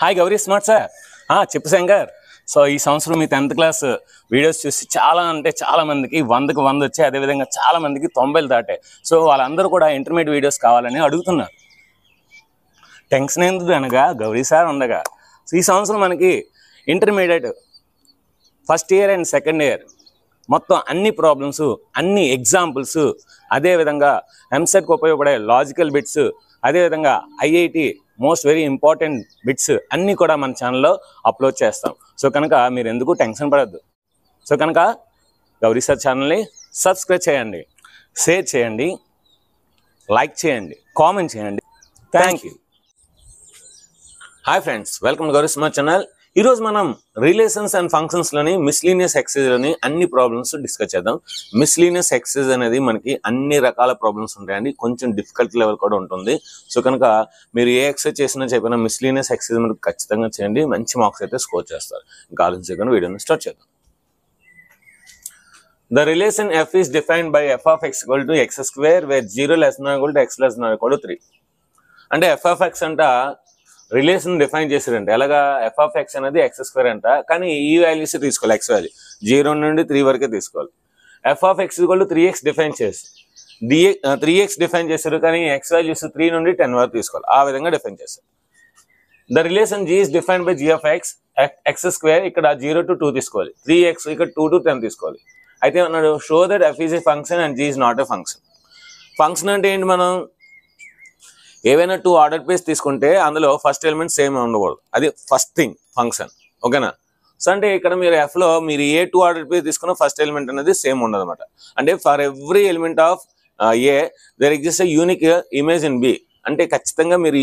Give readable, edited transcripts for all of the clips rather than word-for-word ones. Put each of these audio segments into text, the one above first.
Hi Gauri smart sir. చెప్పు Shankar. So ఈ సంవత్సరం మీ 10th క్లాస్ వీడియోస్ చూసి చాలా అంటే చాలా మందికి 100కి 100 వచ్చాయి. అదేవిధంగా చాలా మందికి 90 దాటాయి. సో వాళ్ళందరూ కూడా ఇంటర్మీడియట్ వీడియోస్ కావాలని అడుగుతున్నారు. టెన్షన్ ఎందుకు అనగా గౌరీ సార్ ఉండగా. సో ఈ సంవత్సరం మనకి intermediate first year and second year మొత్తం అన్ని ప్రాబ్లమ్స్, అన్ని ఎగ్జాంపుల్స్, అదేవిధంగా ఎంసెట్కి ఉపయోగపడే లాజికల్ బిట్స్, అదేవిధంగా IIT most very important bits అన్నీ కూడా మన ఛానల్లో అప్లోడ్ చేస్తాం. సో కనుక మీరు ఎందుకు టెన్షన్ పడద్దు. సో కనుక గౌరీ సార్ ఛానల్ని సబ్స్క్రైబ్ చేయండి, షేర్ చేయండి, లైక్ చేయండి, కామెంట్ చేయండి. Thank you. Hi friends, welcome to Gauri smart channel. ఈరోజు మనం రిలేషన్స్ అండ్ ఫంక్షన్స్లోని మిస్లీనియస్ ఎక్సైజ్లోని అన్ని ప్రాబ్లమ్స్ డిస్కస్ చేద్దాం. మిస్లీనియస్ ఎక్సైజ్ అనేది మనకి అన్ని రకాల ప్రాబ్లమ్స్ ఉంటాయండి, కొంచెం డిఫికల్ట్ లెవెల్ కూడా ఉంటుంది. సో కనుక మీరు ఏ ఎక్సైజ్ చేసినా చెప్పినా మిస్లీనియస్ ఎక్సైజ్ మనకు ఖచ్చితంగా చేయండి, మంచి మార్క్స్ అయితే స్కోర్ చేస్తారు. ఇంకా ఆలోచించకుండా వీడియోని స్టార్ట్ చేద్దాం. The relation f is defined by f of x equal to x square where 0 less than or equal to x less than or equal to 3. అంటే f of x అంట relation define చేసారంటే ఎలాగా F of X అనేది X square అంట, కానీ ఈ values తీసుకోవాలి. X value 0 నుండి 3 వరకే తీసుకోవాలి. F of X equal to 3x define చేసి 3x డిఫైన్ చేశారు, కానీ ఎక్స్ వాల్యూస్ 3 నుండి 10 వరకు తీసుకోవాలి. ఆ విధంగా డిఫైన్ చేశారు. The relation g is defined by g of x X square, ఇక్కడ 0 to 2 తీసుకోవాలి. 3x ఇక్కడ 2 to 10 తీసుకోవాలి. అయితే అన్నాడు show that f is a function and g is not a function. Function అంటే ఏంటి? మనం ఏవైనా 2 ఆర్డర్ పేస్ తీసుకుంటే అందులో ఫస్ట్ ఎలిమెంట్ సేమ్ ఉండకూడదు, అది ఫస్ట్ థింగ్ ఫంక్షన్. ఓకేనా? సో అంటే ఇక్కడ మీరు ఎఫ్లో మీరు ఏ 2 ఆర్డర్ పేస్ తీసుకున్న ఫస్ట్ ఎలిమెంట్ అనేది సేమ్ ఉండదు అనమాట. అంటే for every element of A there exist unique image in B. అంటే ఖచ్చితంగా మీరు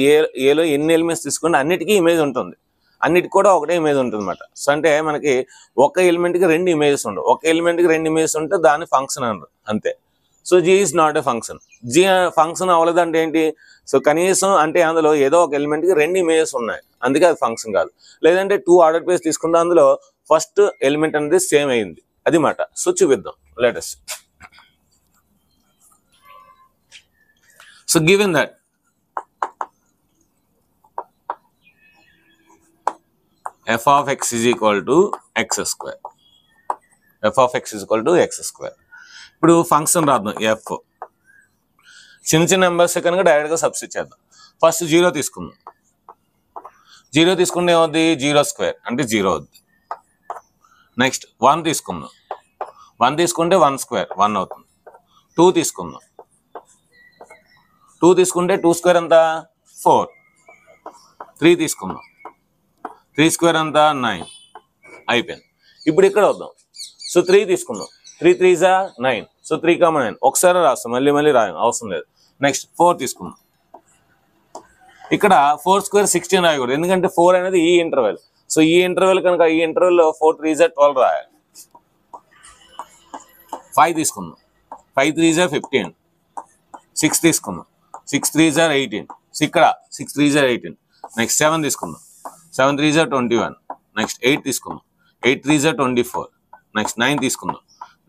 ఏలో ఎన్ని ఎలిమెంట్స్ తీసుకుంటే అన్నిటికీ ఇమేజ్ ఉంటుంది, అన్నిటికి కూడా ఒకటే ఇమేజ్ ఉంటుంది అనమాట. సో అంటే మనకి ఒక ఎలిమెంట్కి 2 ఇమేజెస్ ఉండవు, ఒక ఎలిమెంట్కి 2 ఇమేజెస్ ఉంటే దాన్ని ఫంక్షన్ అన్నారు అంతే. So G is not a function. G function అవ్వలేదు అంటే ఏంటి? సో కనీసం అంటే అందులో ఏదో ఒక ఎలిమెంట్కి 2 ఇమేజెస్ ఉన్నాయి, అందుకే అది ఫంక్షన్ కాదు. లేదంటే 2 ఆర్డర్ పేస్ తీసుకుంటే అందులో ఫస్ట్ ఎలిమెంట్ అనేది సేమ్ అయింది, అది మాట. సో చూపిద్దాం, let us. So given that f of x is equal to x square, f of x is equal to x square. ఇప్పుడు ఫంక్షన్ రాద్దాం. ఎఫ్ చిన్న చిన్న నెంబర్స్ కనుక డైరెక్ట్గా సబ్స్టిట్యూట్ చేద్దాం. ఫస్ట్ 0 తీసుకుందాం. 0 తీసుకుంటే ఏమవుద్ది? 0 స్క్వేర్ అంటే 0 అవుద్ది. నెక్స్ట్ 1 తీసుకుందాం. 1 తీసుకుంటే 1 స్క్వేర్ 1 అవుతుంది. 2 తీసుకుందాం. 2 తీసుకుంటే 2 స్క్వేర్ అంతా 4. 3 తీసుకుందాం. 3 స్క్వేర్ అంతా 9 అయిపోయింది. ఇప్పుడు ఇక్కడ వద్దాం. సో 3 తీసుకుందాం. 3 3s 9. సో 3, 9 ఒకసారి రాస్తాం, మళ్ళీ రాయం అవసరం లేదు. నెక్స్ట్ 4 తీసుకుందాం. ఇక్కడ 4 స్క్వేర్ 16 రాయకూడదు, ఎందుకంటే 4 అనేది ఈ ఇంటర్వెల్. సో ఈ ఇంటర్వెల్ కనుక ఈ ఇంటర్వెల్లో 4 3s 12 రాయాలి. 5 తీసుకుందాం. 5 3s 15. 6 తీసుకుందాం. 6 3s 18. ఇక్కడ 6 3s 18. నెక్స్ట్ 7 తీసుకుందాం. 7 3s 21. నెక్స్ట్ 8 తీసుకుందాం. 8 3s 24. నెక్స్ట్ 9 తీసుకుందాం.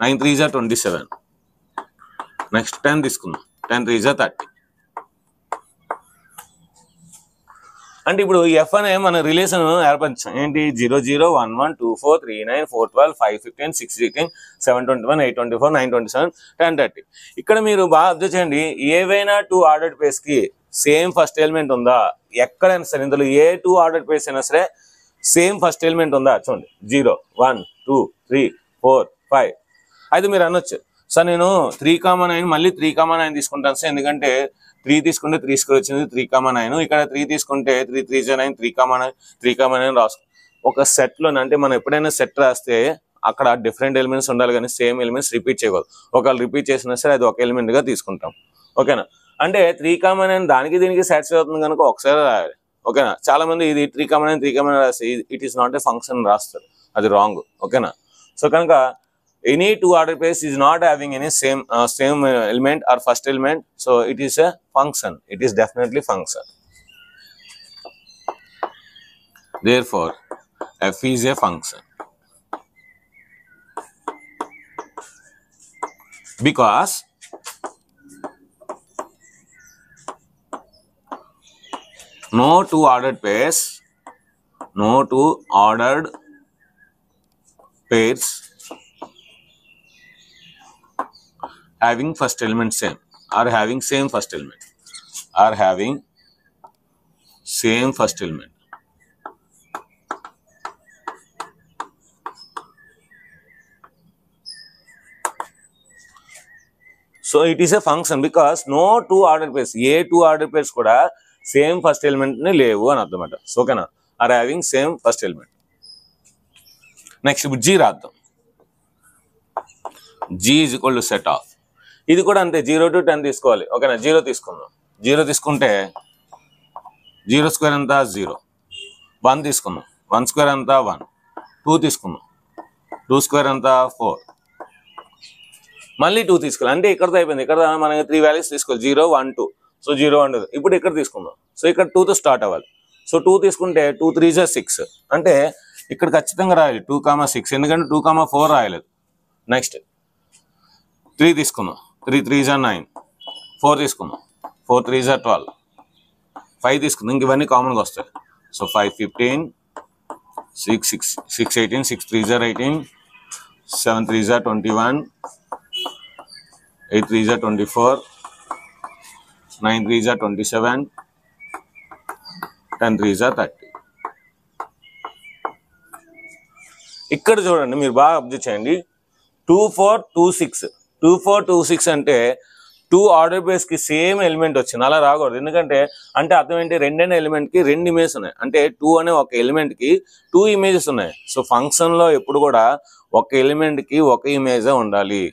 9 3s 27. నెక్స్ట్ 10 తీసుకుందాం. 10 3s 30. అంటే ఇప్పుడు ఎఫ్ అనే మన రిలేషన్ ఏర్పరిచాం. ఏంటి? 0 0 1 1 2 4 3 9 4 12 5 15 6 16 7 21 8 24 9 27 10 30. ఇక్కడ మీరు బాగా అబ్జర్వ్ చేయండి, ఏవైనా 2 ఆర్డర్ పేస్కి సేమ్ ఫస్ట్ ఎలిమెంట్ ఉందా? ఎక్కడైనా సరే ఇందులో ఏ 2 ఆర్డర్ పేస్ అయినా సరే సేమ్ ఫస్ట్ ఎలిమెంట్ ఉందా? చూడండి, 0 1 2 3 4 5. అయితే మీరు అనొచ్చు, సార్ నేను 3, 9 మళ్ళీ 3, 9 తీసుకుంటాను సార్, ఎందుకంటే 3 తీసుకుంటే 3 స్క్వేర్ వచ్చింది 3, 9. ఇక్కడ 3 తీసుకుంటే 3 3s 9 3, 9 3, 9 రాసుకో. ఒక సెట్లోనే అంటే మనం ఎప్పుడైనా సెట్ రాస్తే అక్కడ డిఫరెంట్ ఎలిమెంట్స్ ఉండాలి, కానీ సేమ్ ఎలిమెంట్స్ రిపీట్ చేయకూడదు. ఒకవేళ రిపీట్ చేసినా సరే అది ఒక ఎలిమెంట్గా తీసుకుంటాం. ఓకేనా? అంటే 3, 9 దానికి దీనికి సాటిస్ఫై అవుతుంది కనుక ఒకసారి రాయాలి. ఓకేనా? చాలా మంది ఇది 3, 9 3, 9 రాస్తే it is not a function రాస్తారు, అది రాంగ్. ఓకేనా? సో కనుక any 2 order pair is not having any same element or first element, so it is a function. It is definitely function. Therefore f is a function because no 2 ordered pairs no two ordered pairs having first element same or having same first element or having same first element. So it is a function because no two ordered pairs, ఏ two ordered pairs కూడా same first element ని లేవు అని అర్థమాట. ఓకేనా, or having same first element. Next ఇప్పుడు G రాద్దాం. G is equal to set of, ఇది కూడా అంతే 0 to 10 తీసుకోవాలి. ఓకేనా, 0 తీసుకుందాం. 0 తీసుకుంటే 0 స్క్వేర్ అంతా 0, 1 తీసుకుందాం, 1 స్క్వేర్ అంతా 1, 2 తీసుకుందాం, 2 స్క్వేర్ అంతా 4, మళ్ళీ 2 తీసుకోవాలి. అంటే ఇక్కడతో అయిపోయింది. ఇక్కడ మనకి 3 వాల్యూస్ తీసుకోవాలి, 0 1 2. సో 0 1 ఇప్పుడు ఇక్కడ తీసుకుందాం. సో ఇక్కడ 2తో స్టార్ట్ అవ్వాలి. సో 2 తీసుకుంటే 2 3 6, అంటే ఇక్కడ ఖచ్చితంగా రాయాలి 2,6, ఎందుకంటే 2,4 రాయలేదు. నెక్స్ట్ 3 తీసుకుందాం, 3 3 9, 4 తీసుకుందాం, 4 3 12, 5 తీసుకుందాం. ఇంక ఇవన్నీ కామన్గా వస్తాయి. సో 5 15, 6 18, 6 3 18, 7 3 21, 8 3 24, 9 3 27, 10 3 30. ఇక్కడ చూడండి, మీరు బాగా అబ్జర్వ్ చేయండి. 2 4 2 6, 2 4 2 6 అంటే 2 ఆర్డర్ బేస్ కి సేమ్ ఎలిమెంట్ వచ్చింది. అలా రాకూడదు, ఎందుకంటే అంటే అర్థం ఏంటి, రెండైన ఎలిమెంట్ కి 2 ఇమేజెస్ ఉన్నాయి. అంటే 2 అనే ఒక ఎలిమెంట్ కి 2 ఇమేజెస్ ఉన్నాయి. సో ఫంక్షన్ లో ఎప్పుడు కూడా ఒక ఎలిమెంట్ కి ఒక ఇమేజే ఉండాలి,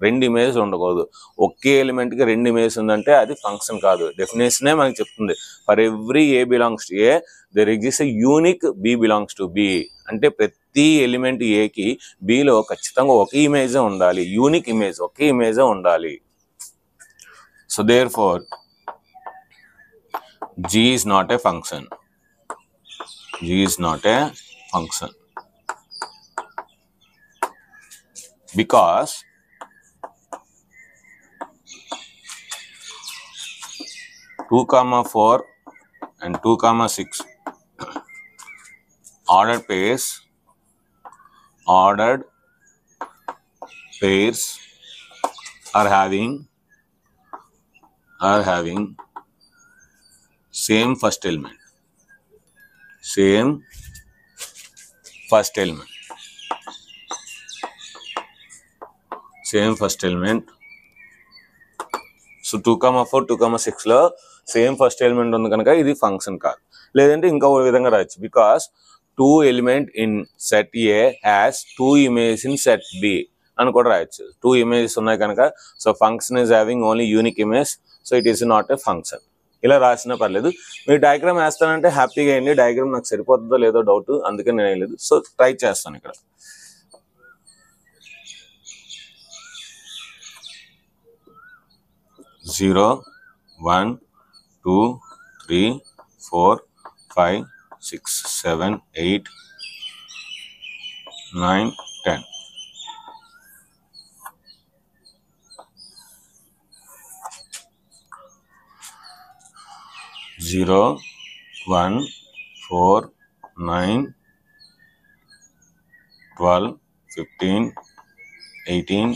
2 ఇమేజెస్ ఉండకూడదు. ఒకే ఎలిమెంట్ కి 2 ఇమేజెస్ ఉందంటే అది ఫంక్షన్ కాదు. డెఫినేషనే మనకి చెప్తుంది, for every A belongs to A there exist a unique B belongs to B. అంటే ప్రతి ఎలిమెంట్ ఏకి బిలో ఖచ్చితంగా ఒక ఇమేజే ఉండాలి, యూనిక్ ఇమేజ్, ఒకే ఇమేజే ఉండాలి. So therefore G is not a function. G is not a function because (2, 4) and 2, 6 ordered pairs are having same first element. Same first element. Same first element. So 2, 4, 2, 6 లో same first element ఉంది కనుక ఇది function కాదు. లేదంటే ఇంకో విధంగా రాయొచ్చు, because 2 element in set A has 2 image in set B అని కూడా రాయొచ్చు. 2 ఇమేజెస్ ఉన్నాయి కనుక so function is having only unique image, so it is not a function. ఇలా రాసినా పర్లేదు. మీరు డయాగ్రామ్ వేస్తానంటే హ్యాపీగా అయ్యండి. డయాగ్రామ్ నాకు సరిపోతుందో లేదో డౌట్, అందుకని నేను వేయలేదు. సో ట్రై చేస్తాను. ఇక్కడ 0 1 2 3 4 5 6 7 8 9 10. Zero, 1, 4, 9, 12, 15, 18,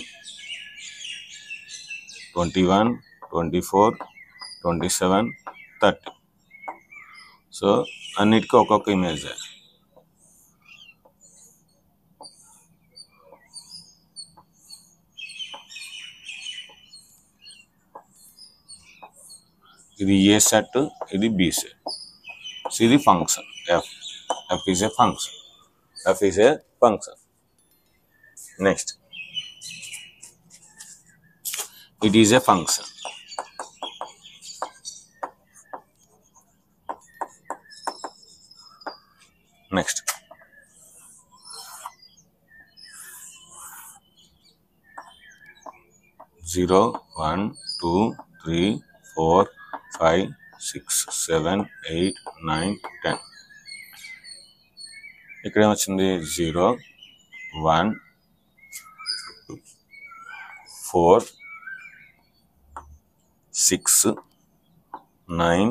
21, 24, 27, 30. సో అన్నిటికీ ఒక్కొక్క ఇమేజ్. ఇది ఏ సెట్, ఇది బి సెట్. సో ఇది function F. F is a function. F is a function. Next it is a function. Next zero 1 2 3 4 5 6 7 8 9 10. ఇక్కడ ఏమొచ్చింది, 0 1 4 6 9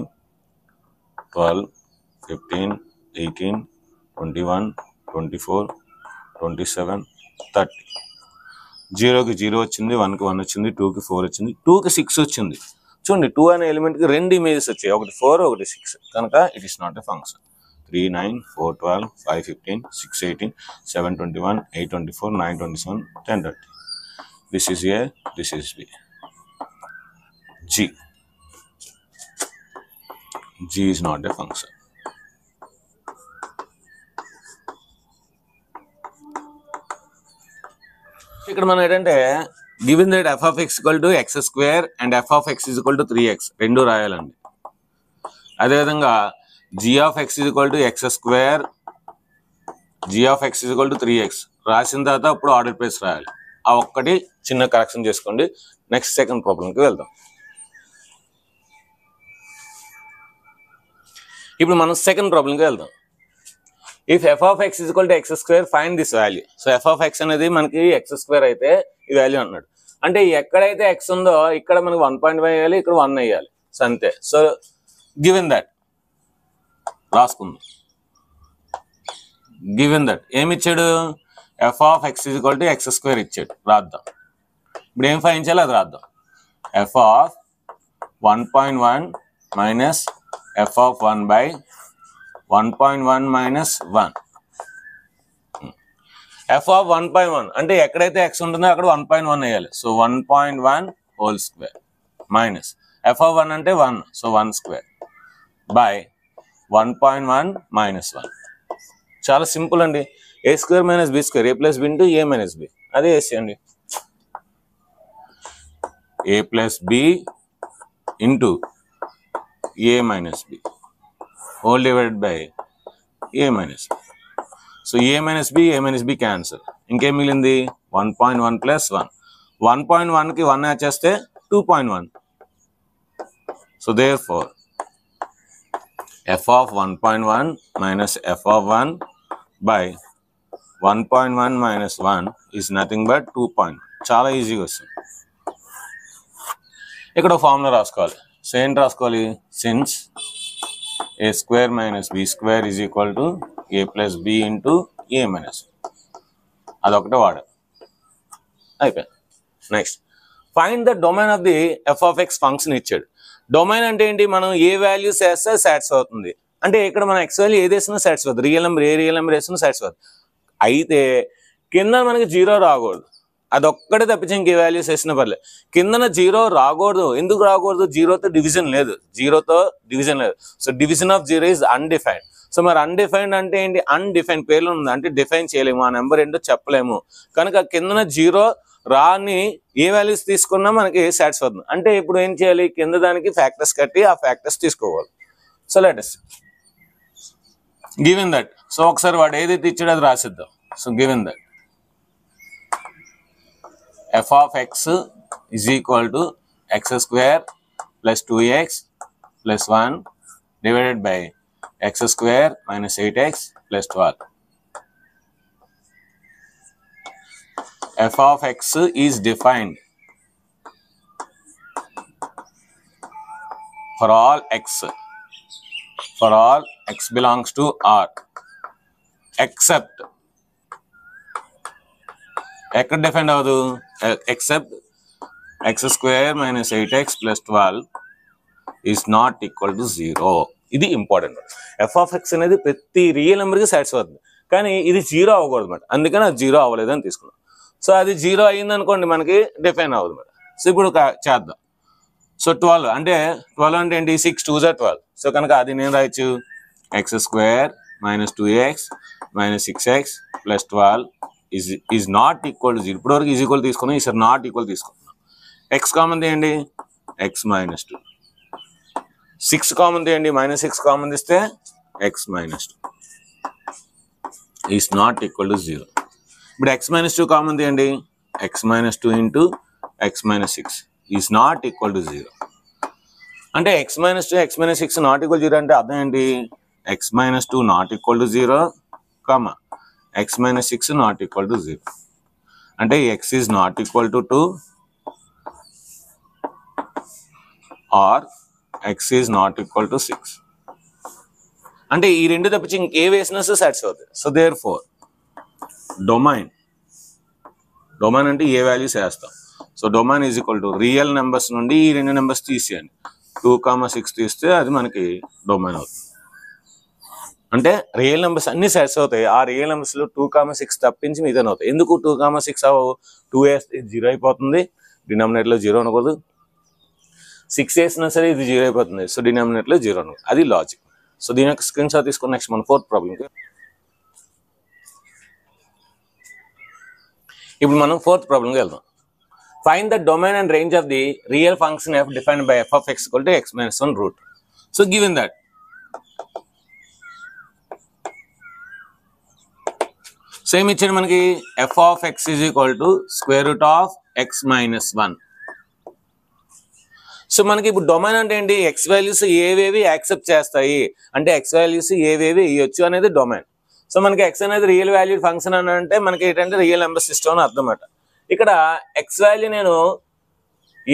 12 15 18 21, 24, 27, 30. 0కి 0 వచ్చింది, 1కి 1 వచ్చింది, 2కి 4 వచ్చింది, 2కి 6 వచ్చింది. చూడండి 2 అనే ఎలిమెంట్కి 2 ఇమేజెస్ వచ్చాయి, ఒకటి 4 ఒకటి 6, కనుక it is not a function. 3, 9, 4, 12, 5, 15, 6, 18, 7, 21, 8, 24, 9, 27, 10, 30. This is A, this is B. G. G is not a function. ఇక్కడ మనం ఏంటంటే given that f of x equal to x square and f of x is equal to 3x రెండు రాయాలండి. అదేవిధంగా g of x is equal to x square, g of x is equal to 3x రాసిన తర్వాత అప్పుడు order place రాయాలి. ఆ ఒక్కటి చిన్న correction చేసుకోండి. నెక్స్ట్ సెకండ్ ప్రాబ్లంకి వెళ్దాం. ఇప్పుడు మనం సెకండ్ ప్రాబ్లంకి వెళ్దాం. If f of x is equal to x square, find this value. So f of x అనేది మనకి x square అయితే ఈ వాల్యూ అన్నాడు. అంటే ఎక్కడైతే x ఉందో ఇక్కడ మనకి 1.5 వేయాలి, ఇక్కడ 1 వేయాలి. సో అంతే. సో గివెన్ దట్ రాసుకుందాం. గివెన్ దట్ ఏమి ఇచ్చాడు? f of x is equal to x square ఇచ్చాడు. రాద్దాం. ఇప్పుడు ఏం ఫైండ్ చేయాలి అది రాద్దాం. f of 1.1 minus f of 1 by 1.1 minus 1. f of 1.1 అంటే ఎక్కడైతే x ఉంటుందో అక్కడ 1.1 వేయాలి. So 1.1 whole square minus f of 1 అంటే 1, సో 1 స్క్వేర్ బై 1.1 minus 1. చాలా సింపుల్ అండి. a square minus b square, a plus b into a minus b, అదే వేసేయండి. a plus b into a minus b whole divided by a minus b. So a minus b cancel. ఇంకేం మిగిలింది? 1.1 plus 1. 1.1కి 1 add చేస్తే 2.1. So therefore f of 1.1 minus f of 1 by 1.1 minus 1 is nothing but 2.1. చాలా ఈజీగా వస్తుంది. ఇక్కడ formula రాసుకోవాలి. So ఏంటి రాసుకోవాలి? Since a square minus b square is equal to a plus b into a minus. అదొకటే వాడు. అయిపోయింది. Next find the domain of the f of x function ఇచ్చాడు. డొమైన్ అంటే ఏంటి? మనం ఏ వాల్యూస్ వేస్తే సాటిస్ఫై అవుతుంది. అంటే ఇక్కడ మనం x వాల్యూ ఏది వేసినా సాటిస్ఫై అవుతుంది. రియల్ నెంబర్ ఏ రియల్ నెంబర్ వేసినా సాటిస్ఫై అవుతుంది. అయితే కింద మనకి 0 రాకూడదు. అదొక్కడే తప్పించి ఇంకే వాల్యూస్ వేసినా పర్లేదు. కిందన 0 రాకూడదు. ఎందుకు రాకూడదు? 0తో డివిజన్ లేదు. So division of 0 is undefined. So మరి అన్డిఫైన్డ్ అంటే ఏంటి? అన్డిఫైన్డ్ పేర్లు ఉంది అంటే డిఫైన్ చేయలేము, ఆ నెంబర్ ఏంటో చెప్పలేము. కనుక కిందన 0 రాని ఏ వాల్యూస్ తీసుకున్నా మనకి సాటిస్ఫై అవుతుంది. అంటే ఇప్పుడు ఏం చేయాలి? కింద దానికి ఫ్యాక్టర్స్ కట్టి ఆ ఫ్యాక్టర్స్ తీసుకోవాలి. So let's given that. So ఒకసారి వాడు ఏదైతే ఇచ్చాడో అది రాసిద్దాం. So given that f of x is equal to x square plus 2x plus 1 divided by x square minus 8x plus 12. f of x is defined for all x belongs to R except ఎక్కడ defined అవ్వదు? Except x square minus 8x plus 12 is not equal to 0. ఇది important. f of x అనేది ప్రతి real నెంబర్కి satisfy అవుతుంది, కానీ ఇది 0 అవ్వకూడదు అన్నమాట. అందుకని అది 0 అవ్వలేదు అని తీసుకున్నాం. సో అది 0 అయింది అనుకోండి మనకి డిఫైన్ అవ్వదు అన్నమాట. సో ఇప్పుడు చేద్దాం. సో 12 అంటే ఏంటి? 6 2s are 12. సో కనుక అది నేను రాయొచ్చు x square minus 2x minus 6x plus 12 is not equal to 0. ఇప్పుడు వరకు ఈజ్ ఈక్వల్ తీసుకున్నాం, ఈసారి నాట్ ఈక్వల్ తీసుకుంటున్నాం. x కామన్ తీయండి, x minus 2. 6 కామన్ తీయండి, -6 కామన్ తీస్తే x minus 2 is not equal to 0. ఇప్పుడు x minus 2 కామన్ తీయండి, x minus 2 into x minus 6 is not equal to 0. అంటే x minus 2 x minus 6 not equal 0 అంటే అర్థం ఏంటి? x minus 2 not equal to 0, comma x minus 6 not equal to 0. అంటే x is not equal to 2 or x is not equal to 6. అంటే ఈ రెండు తప్పించి ఇంకే వేసినా సాటిస్ఫై అవుతాయి. సో దేర్ ఫోర్ డొమైన్ అంటే ఏ వాల్యూస్ వేస్తాం. So domain is equal to real numbers నుండి ఈ రెండు నెంబర్స్ తీసేయండి. 2,6 తీస్తే అది మనకి డొమైన్ అవుతుంది. అంటే రియల్ నెంబర్స్ అన్ని సెట్స్ అవుతాయి. ఆ రియల్ నెంబర్స్ లో 2,6 తప్పించి మిగతా అవుతాయి. ఎందుకు 2,6 అవ్వవు? 2 వేస్తే 0 అయిపోతుంది, డినామినేటర్ లో 0 అనకూడదు. 6 వేసినా సరే ఇది 0 అయిపోతుంది, సో డినామినేటర్ లో 0 అనకూడదు. అది లాజిక్. సో దీని యొక్క స్క్రీన్ షాట్ తీసుకుని నెక్స్ట్ మన 4th ప్రాబ్లం. ఇప్పుడు మనం 4th ప్రాబ్లంకి వెళ్దాం. Find the domain and range of the real function f defined by f of x equal to x minus 1 root. So given that same ఇచ్చాడు మనకి f of x is equal to square root of x minus 1. So మనకి ఇప్పుడు domain అంటే ఏంటి? X values ఏవేవి accept చేస్తాయి అంటే X values ఏవేవి ఇవ్వచ్చు అనేది డొమైన్. సో మనకి ఎక్స్ అనేది రియల్ వాల్యూ ఫంక్షన్ అని అంటే మనకి ఏంటంటే రియల్ నెంబర్ సిస్టమ్ అని అర్థం అన్నమాట. ఇక్కడ ఎక్స్ వాల్యూ నేను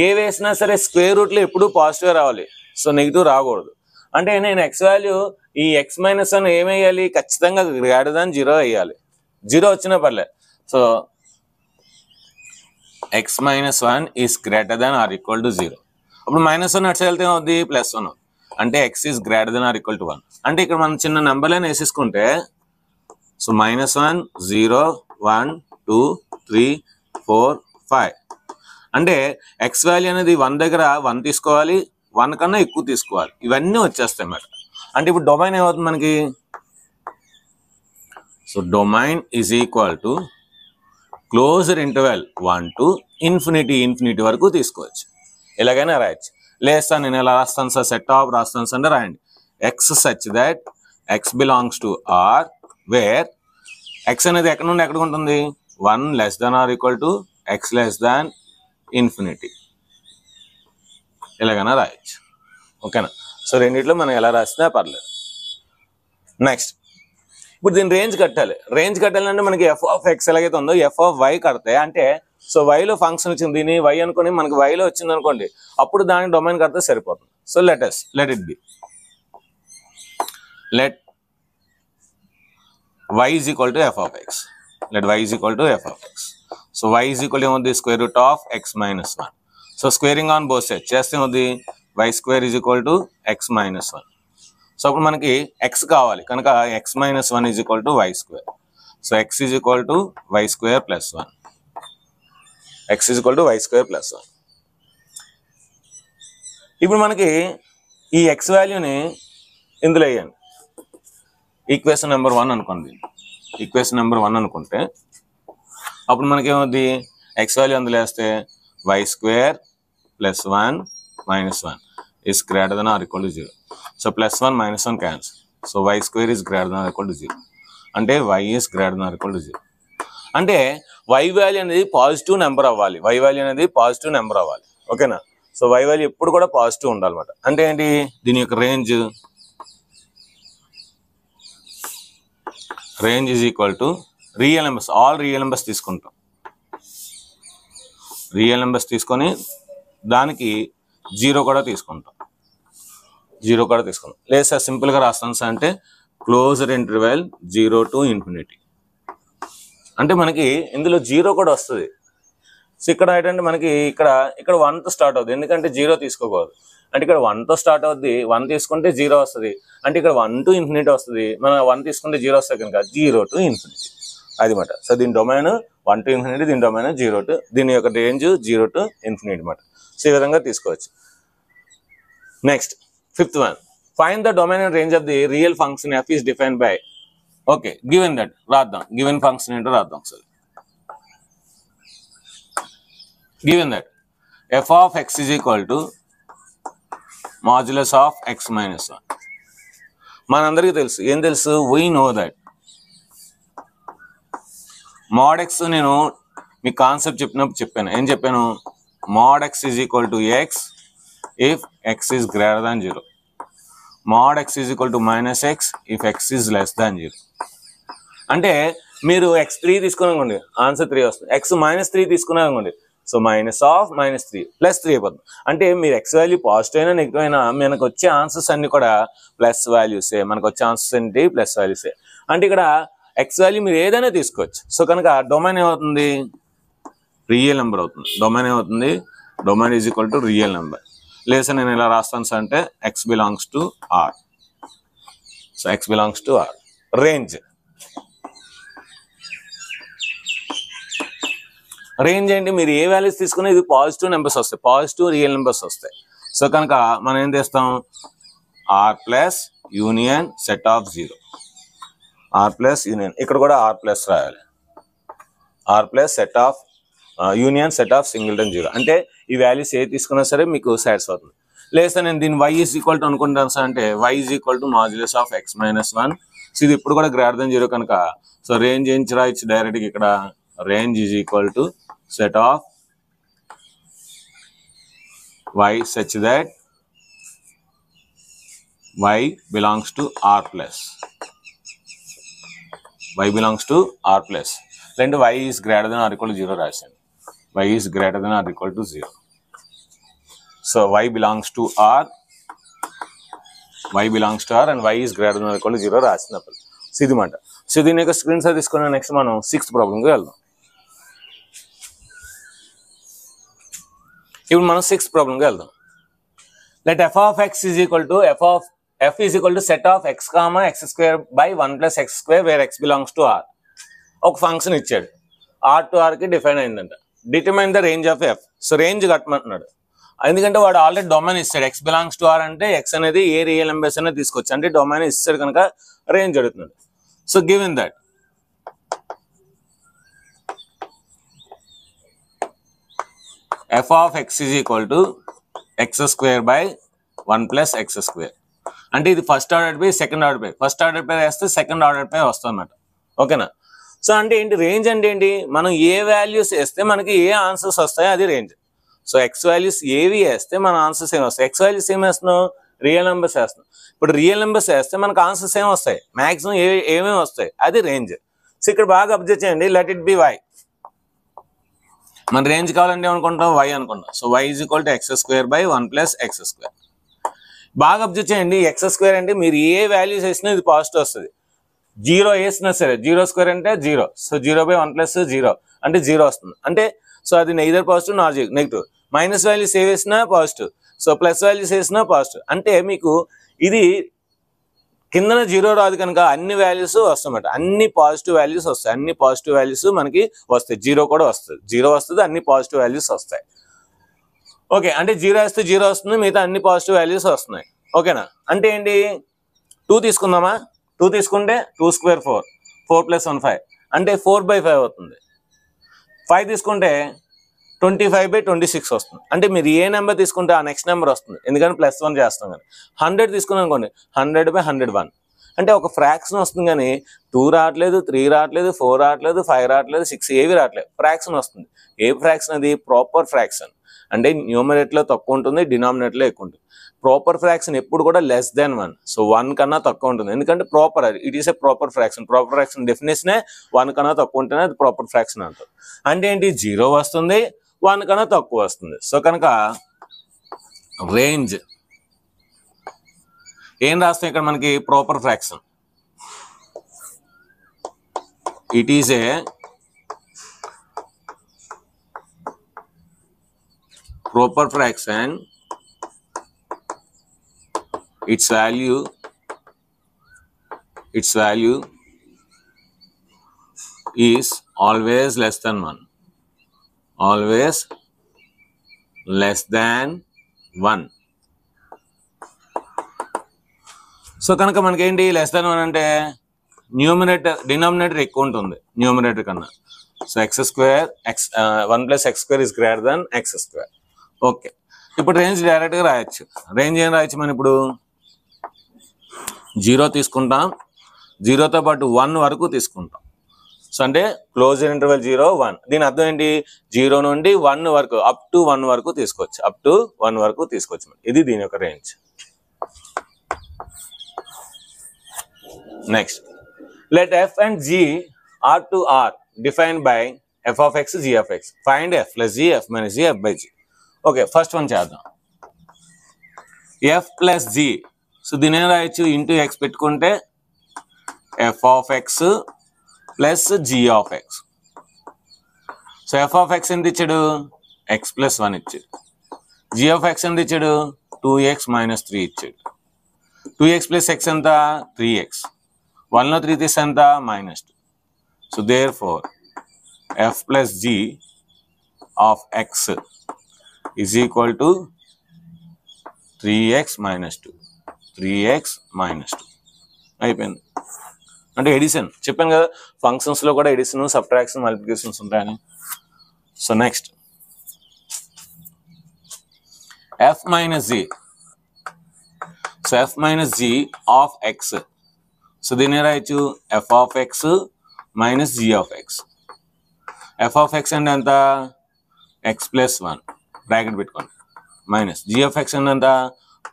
ఏ వేసినా సరే స్క్వేర్ రూట్లో ఎప్పుడూ పాజిటివ్ రావాలి, సో నెగిటివ్ రాకూడదు. అంటే నేను ఎక్స్ వాల్యూ ఈ ఎక్స్ మైనస్ 1 ఏమేయాలి? ఖచ్చితంగా గ్రేటర్ దాన్ 0 వేయాలి. 0 వచ్చినా పర్లేదు. So X minus 1 is greater than or equal to 0. అప్పుడు -1 అటు వెళ్తే అవుద్ది +1, అంటే X is greater than or equal to 1. అంటే ఇక్కడ మనం చిన్న నెంబర్లను వేసేసుకుంటే సో -1 0 1 2 3 4 5 అంటే ఎక్స్ వాల్యూ అనేది 1 దగ్గర 1 తీసుకోవాలి, 1 కన్నా ఎక్కువ తీసుకోవాలి. ఇవన్నీ వచ్చేస్తాయి అన్నమాట. అంటే ఇప్పుడు డొమైన్ ఏమవుతుంది మనకి? So domain is equal to closed interval 1 to infinity వరకు తీసుకోవచ్చు. ఎలాగైనా రాయొచ్చు. లేదా నేను ఎలా రాస్తాను సార్? సెట్ ఆఫ్ రాస్తాను అంటే రాయండి x such that x belongs to R where x అనేది ఎక్కడ నుండి ఎక్కడికి ఉంటుంది? 1 less than or equal to x less than infinity. ఎలాగైనా రాయొచ్చు. ఓకేనా? సో రెండిట్లో మనం ఎలా రాసినా పర్లేదు. నెక్స్ట్ ఇప్పుడు దీని రేంజ్ కట్టాలి. రేంజ్ కట్టాలంటే మనకి ఎఫ్ ఆఫ్ ఎక్స్ ఎలాగైతే ఉందో ఎఫ్ ఆఫ్ వై కడితే, అంటే సో వైలో ఫంక్షన్ వచ్చింది, దీని వై అనుకోని మనకి వైలో వచ్చింది అనుకోండి, అప్పుడు దానికి డొమైన్ కడితే సరిపోతుంది. So let it be y is equal to f of x. Let y is equal to f of x. So y is equal to the square root of x minus 1. So squaring on both sides చేస్తే ఉంది y square is equal to x minus 1. So అప్పుడు మనకి x కావాలి కనుక x minus 1 is equal to y square. So x is equal to y square plus 1. x is equal to y square plus 1. ఇప్పుడు మనకి ఈ x వాల్యూని ఇందులో వేయండి. ఈక్వేషన్ నెంబర్ 1 అనుకోండి. ఈక్వేషన్ నెంబర్ 1 అనుకుంటే అప్పుడు మనకేమవుద్ది? ఎక్స్ వాల్యూ అందులో వేస్తే y square plus 1 minus 1 is greater than or equal to 0. So +1 -1 cancel. So y square is greater than or equal to 0. అంటే y is greater than or equal to 0. అంటే y value అనేది positive number అవ్వాలి. Y value అనేది positive number అవ్వాలి. ఓకేనా? So y value ఎప్పుడు కూడా positive ఉండాలన్నమాట. అంటే ఏంటి? దీని యొక్క range is equal to real numbers, all real numbers తీసుకుంటాం. రియల్ నెంబర్స్ తీసుకొని దానికి 0 కూడా తీసుకుంటాం. లేదు సార్ సింపుల్గా రాస్తాను సార్ అంటే క్లోజ్డ్ ఇంటర్వెల్ 0 to ఇన్ఫినిటీ. అంటే మనకి ఇందులో 0 కూడా వస్తుంది. సో ఇక్కడ ఏంటంటే మనకి ఇక్కడ 1తో స్టార్ట్ అవుతుంది, ఎందుకంటే 0 తీసుకోకూడదు. అంటే ఇక్కడ 1తో స్టార్ట్ అవుద్ది, 1 తీసుకుంటే 0 వస్తుంది. అంటే ఇక్కడ 1 to ఇన్ఫినిటీ వస్తుంది, మనం 1 తీసుకుంటే 0 వస్తుంది కనుక 0 to ఇన్ఫినిటీ అది మాట. సో దీని డొమైన్ 1 to ఇన్ఫినిటీ, దీని డొమైన్ 0 to, దీని యొక్క రేంజ్ 0 to ఇన్ఫినిటీ మాట. సో ఈ విధంగా తీసుకోవచ్చు. Next 5th one, find the domain and range of the real function f is defined by. Okay, given that రాద్దాం. గివెన్ ఫంక్షన్ ఏంటో రాద్దాం ఒకసారి. Given that f of x is equal to modulus of x minus 1. మనందరికీ తెలుసు, ఏం తెలుసు? We know that mod x, నేను మీ concept చెప్పినప్పుడు చెప్పాను. ఏం చెప్పాను? mod x is equal to x if x is greater than 0. mod x is equal to minus x if x is less than 0. అంటే మీరు x3 తీసుకున్నానుకోండి, ఆన్సర్ 3 వస్తుంది. x -3 తీసుకున్నానుకోండి, so -3 +3 అయిపోతుంది. అంటే మీరు ఎక్స్ వాల్యూ పాజిటివ్ అయినా నెగిటివ్ అయినా మనకు వచ్చే ఆన్సర్స్ అన్ని కూడా ప్లస్ వాల్యూసే. మనకు వచ్చే ఆన్సర్స్ ఏంటి? ప్లస్ వాల్యూసే. అంటే ఇక్కడ ఎక్స్ వాల్యూ మీరు ఏదైనా తీసుకోవచ్చు. సో కనుక డొమైన్ ఏమవుతుంది? రియల్ నెంబర్ అవుతుంది. డొమైన్ ఏమవుతుంది? Domain is equal to real number. లేదా నేను ఇలా రాస్తాను సార్ అంటే x belongs to R. So x belongs to R. Range ఏంటి? మీరు ఏ వాల్యూస్ తీసుకున్నా ఇది పాజిటివ్ నెంబర్స్ వస్తాయి, పాజిటివ్ రియల్ నెంబర్స్ వస్తాయి. సో కనుక మనం ఏం చేస్తాం? R plus union set of 0. R plus union, ఇక్కడ కూడా R ప్లస్ రాయాలి. R plus set of union set of singleton 0. అంటే ఈ వాల్యూస్ ఏ తీసుకున్నా సరే మీకు సాటిస్ఫై అవుతుంది. లేదా నేను దీన్ని y ఈజ్ ఈక్వల్ టు అనుకుంటాను సార్ అంటే y is equal to modulus of x minus 1. So ఇది ఇప్పుడు కూడా గ్రేటర్ దెన్ 0 కనుక సో రేంజ్ ఏం రాయొచ్చు డైరెక్ట్గా ఇక్కడ? Range is equal to set of y such that y belongs to R plus. Y belongs to R plus. Then y is greater than or equal to 0 రాశాను. Y is greater than or equal to 0. So y belongs to R. Y belongs to R and y is greater than or equal to 0 రాసినప్పుడు. So ఇది మాట. So దీని యొక్క screen shot తీసుకున్న next మనం 6th ప్రాబ్లంకి వెళ్దాం. ఇప్పుడు మనం 6th ప్రాబ్లంకి వెళ్దాం. Let f of x is equal to f is equal to set of x comma x square by 1 plus x square where x belongs to R. ఒక function ఇచ్చాడు, R to R కి define అయిందంట. Determine the range of f. So range కట్టమంటున్నాడు. ఎందుకంటే వాడు already domain ఇస్తాడు. x belongs to R అంటే x అనేది ఏ రియల్ నెంబర్స్ అనేది తీసుకోవచ్చు. అంటే డొమైన్ ఇస్తాడు కనుక రేంజ్ అడుగుతున్నాడు. So given that f of x is equal to x square by 1 plus x square. అంటే ఇది ఫస్ట్ ఆర్డర్ పై, సెకండ్ ఆర్డర్ పై. ఫస్ట్ ఆర్డర్ పై వేస్తే సెకండ్ ఆర్డర్ పై వస్తుంది అన్నమాట. ఓకేనా? సో అంటే ఏంటి రేంజ్ అంటే ఏంటి? మనం ఏ వాల్యూస్ వేస్తే మనకి ఏ ఆన్సర్స్ వస్తాయో అది రేంజ్. సో ఎక్స్ వాల్యూస్ ఏవి వేస్తే మన ఆన్సర్స్ ఏమి వస్తాయి? ఎక్స్ వాల్యూస్ ఏమి వేస్తున్నాం? రియల్ నెంబర్స్ వేస్తున్నాం. ఇప్పుడు రియల్ నెంబర్స్ వేస్తే మనకు ఆన్సర్స్ ఏమి వస్తాయి? మ్యాక్సిమం ఏమేమి వస్తాయి? అది రేంజ్. సో ఇక్కడ బాగా అబ్జర్వ్ చేయండి. Let it be y. మన రేంజ్ కావాలంటే ఏమనుకుంటాం? y అనుకుంటాం. So y is equal to x square by 1 plus x square. బాగా అబ్జర్వ్ చేయండి. x స్క్వేర్ అంటే మీరు ఏ వాల్యూస్ వేసినా ఇది పాజిటివ్ వస్తుంది. 0 వేసినా సరే 0 స్క్వేర్ అంటే 0. సో 0 బై 1 ప్లస్ 0 అంటే 0 వస్తుంది. అంటే సో అది neither positive not negative. Minus values ఏ వేసినా పాజిటివ్. సో ప్లస్ వాల్యూస్ వేసినా పాజిటివ్. అంటే మీకు ఇది కిందన 0 రాదు కనుక అన్ని వాల్యూస్ వస్తాయన్నమాట. అన్ని పాజిటివ్ వాల్యూస్ వస్తాయి. అన్ని పాజిటివ్ వాల్యూస్ మనకి వస్తాయి. 0 కూడా వస్తుంది. 0 వస్తుంది, అన్ని పాజిటివ్ వాల్యూస్ వస్తాయి. ఓకే, అంటే 0 వేస్తే 0 వస్తుంది, మిగతా అన్ని పాజిటివ్ వాల్యూస్ వస్తున్నాయి. ఓకేనా? అంటే ఏంటి? 2 తీసుకుందామా? 2 తీసుకుంటే 2 స్క్వేర్ 4, 4 ప్లస్ 1 5 అంటే 4/5 అవుతుంది. 5 తీసుకుంటే 25/26 వస్తుంది. అంటే మీరు ఏ నెంబర్ తీసుకుంటే ఆ నెక్స్ట్ నెంబర్ వస్తుంది. ఎందుకంటే +1 చేస్తాం కానీ. 100 తీసుకున్నాం అనుకోండి, 100/101 అంటే ఒక ఫ్రాక్షన్ వస్తుంది. కానీ 2 రావట్లేదు, 3 రావట్లేదు, 4 రావట్లేదు, 5 రావట్లేదు, 6 ఏవి రావట్లేదు. ఫ్రాక్షన్ వస్తుంది. ఏ ఫ్రాక్షన్ అది? Proper fraction. అంటే న్యూమరేటర్లో తక్కువ ఉంటుంది, డినామినేటర్లో ఎక్కువ ఉంటుంది. ప్రాపర్ ఫ్రాక్షన్ ఎప్పుడు కూడా లెస్ దాన్ 1. సో 1 కన్నా తక్కువ ఉంటుంది. ఎందుకంటే ప్రాపర్ అది, it is a proper fraction. Proper fraction డెఫినేషనే 1 కన్నా తక్కువ ఉంటేనే అది ప్రాపర్ ఫ్రాక్షన్ అంటారు. అంటే ఏంటి? 0 వస్తుంది, 1 కన్నా తక్కువ వస్తుంది. సో కనుక రేంజ్ ఏం రాస్తాం ఇక్కడ మనకి? Proper fraction. It is A proper fraction. Its value is always less than 1. Always less than 1. So కనుక మనకి ఏంటి? లెస్ దాన్ 1 అంటే డినామినేటర్ ఎక్కువ ఉంటుంది న్యూమరేటర్ కన్నా. So x square 1 plus x square is greater than x square. Okay, ఇప్పుడు range డైరెక్ట్గా రాయొచ్చు. రేంజ్ ఏం రాయొచ్చు మనం? ఇప్పుడు 0 తీసుకుంటాం, 0తో పాటు 1 వరకు తీసుకుంటాం. సో అంటే క్లోజర్ ఇంటర్వెల్ 0, 1. దీని అర్థం ఏంటి? 0 నుండి 1 వరకు, అప్ టు 1 వరకు తీసుకోవచ్చు. అప్ టు 1 వరకు తీసుకోవచ్చు. ఇది దీని యొక్క range. Next, let f and g are to R defined by f of x, g of x. Find f plus g, f minus g, f by g. Okay, first one చేద్దాం. f plus g. So దీని ఏం రాయొచ్చు? Into x పెట్టుకుంటే f of x plus g of x. So f of x ఎంత ఇచ్చాడు? x plus 1 ఇచ్చాడు. g of x ఎంత ఇచ్చాడు? 2x minus 3 ఇచ్చాడు. 2x plus x ఎంత? 3x. 1 లో 3 తీస్తే ఎంత? -2. So therefore f plus g of x is equal to 3x minus 2. 3x minus 2 అయిపోయింది. అంటే ఎడిషన్ చెప్పాను కదా, ఫంక్షన్స్ లో కూడా ఎడిషన్, సబ్ట్రాక్షన్, మల్టిప్లికేషన్స్ ఉంటాయని. So next f minus g. So f minus g of x. So దీన్ని రాయొచ్చు f of x minus g of x. f of x అంటే ఎంత? x plus 1 బ్రాకెట్ పెట్టుకోండి, మైనస్ g of x అంటే ఎంత?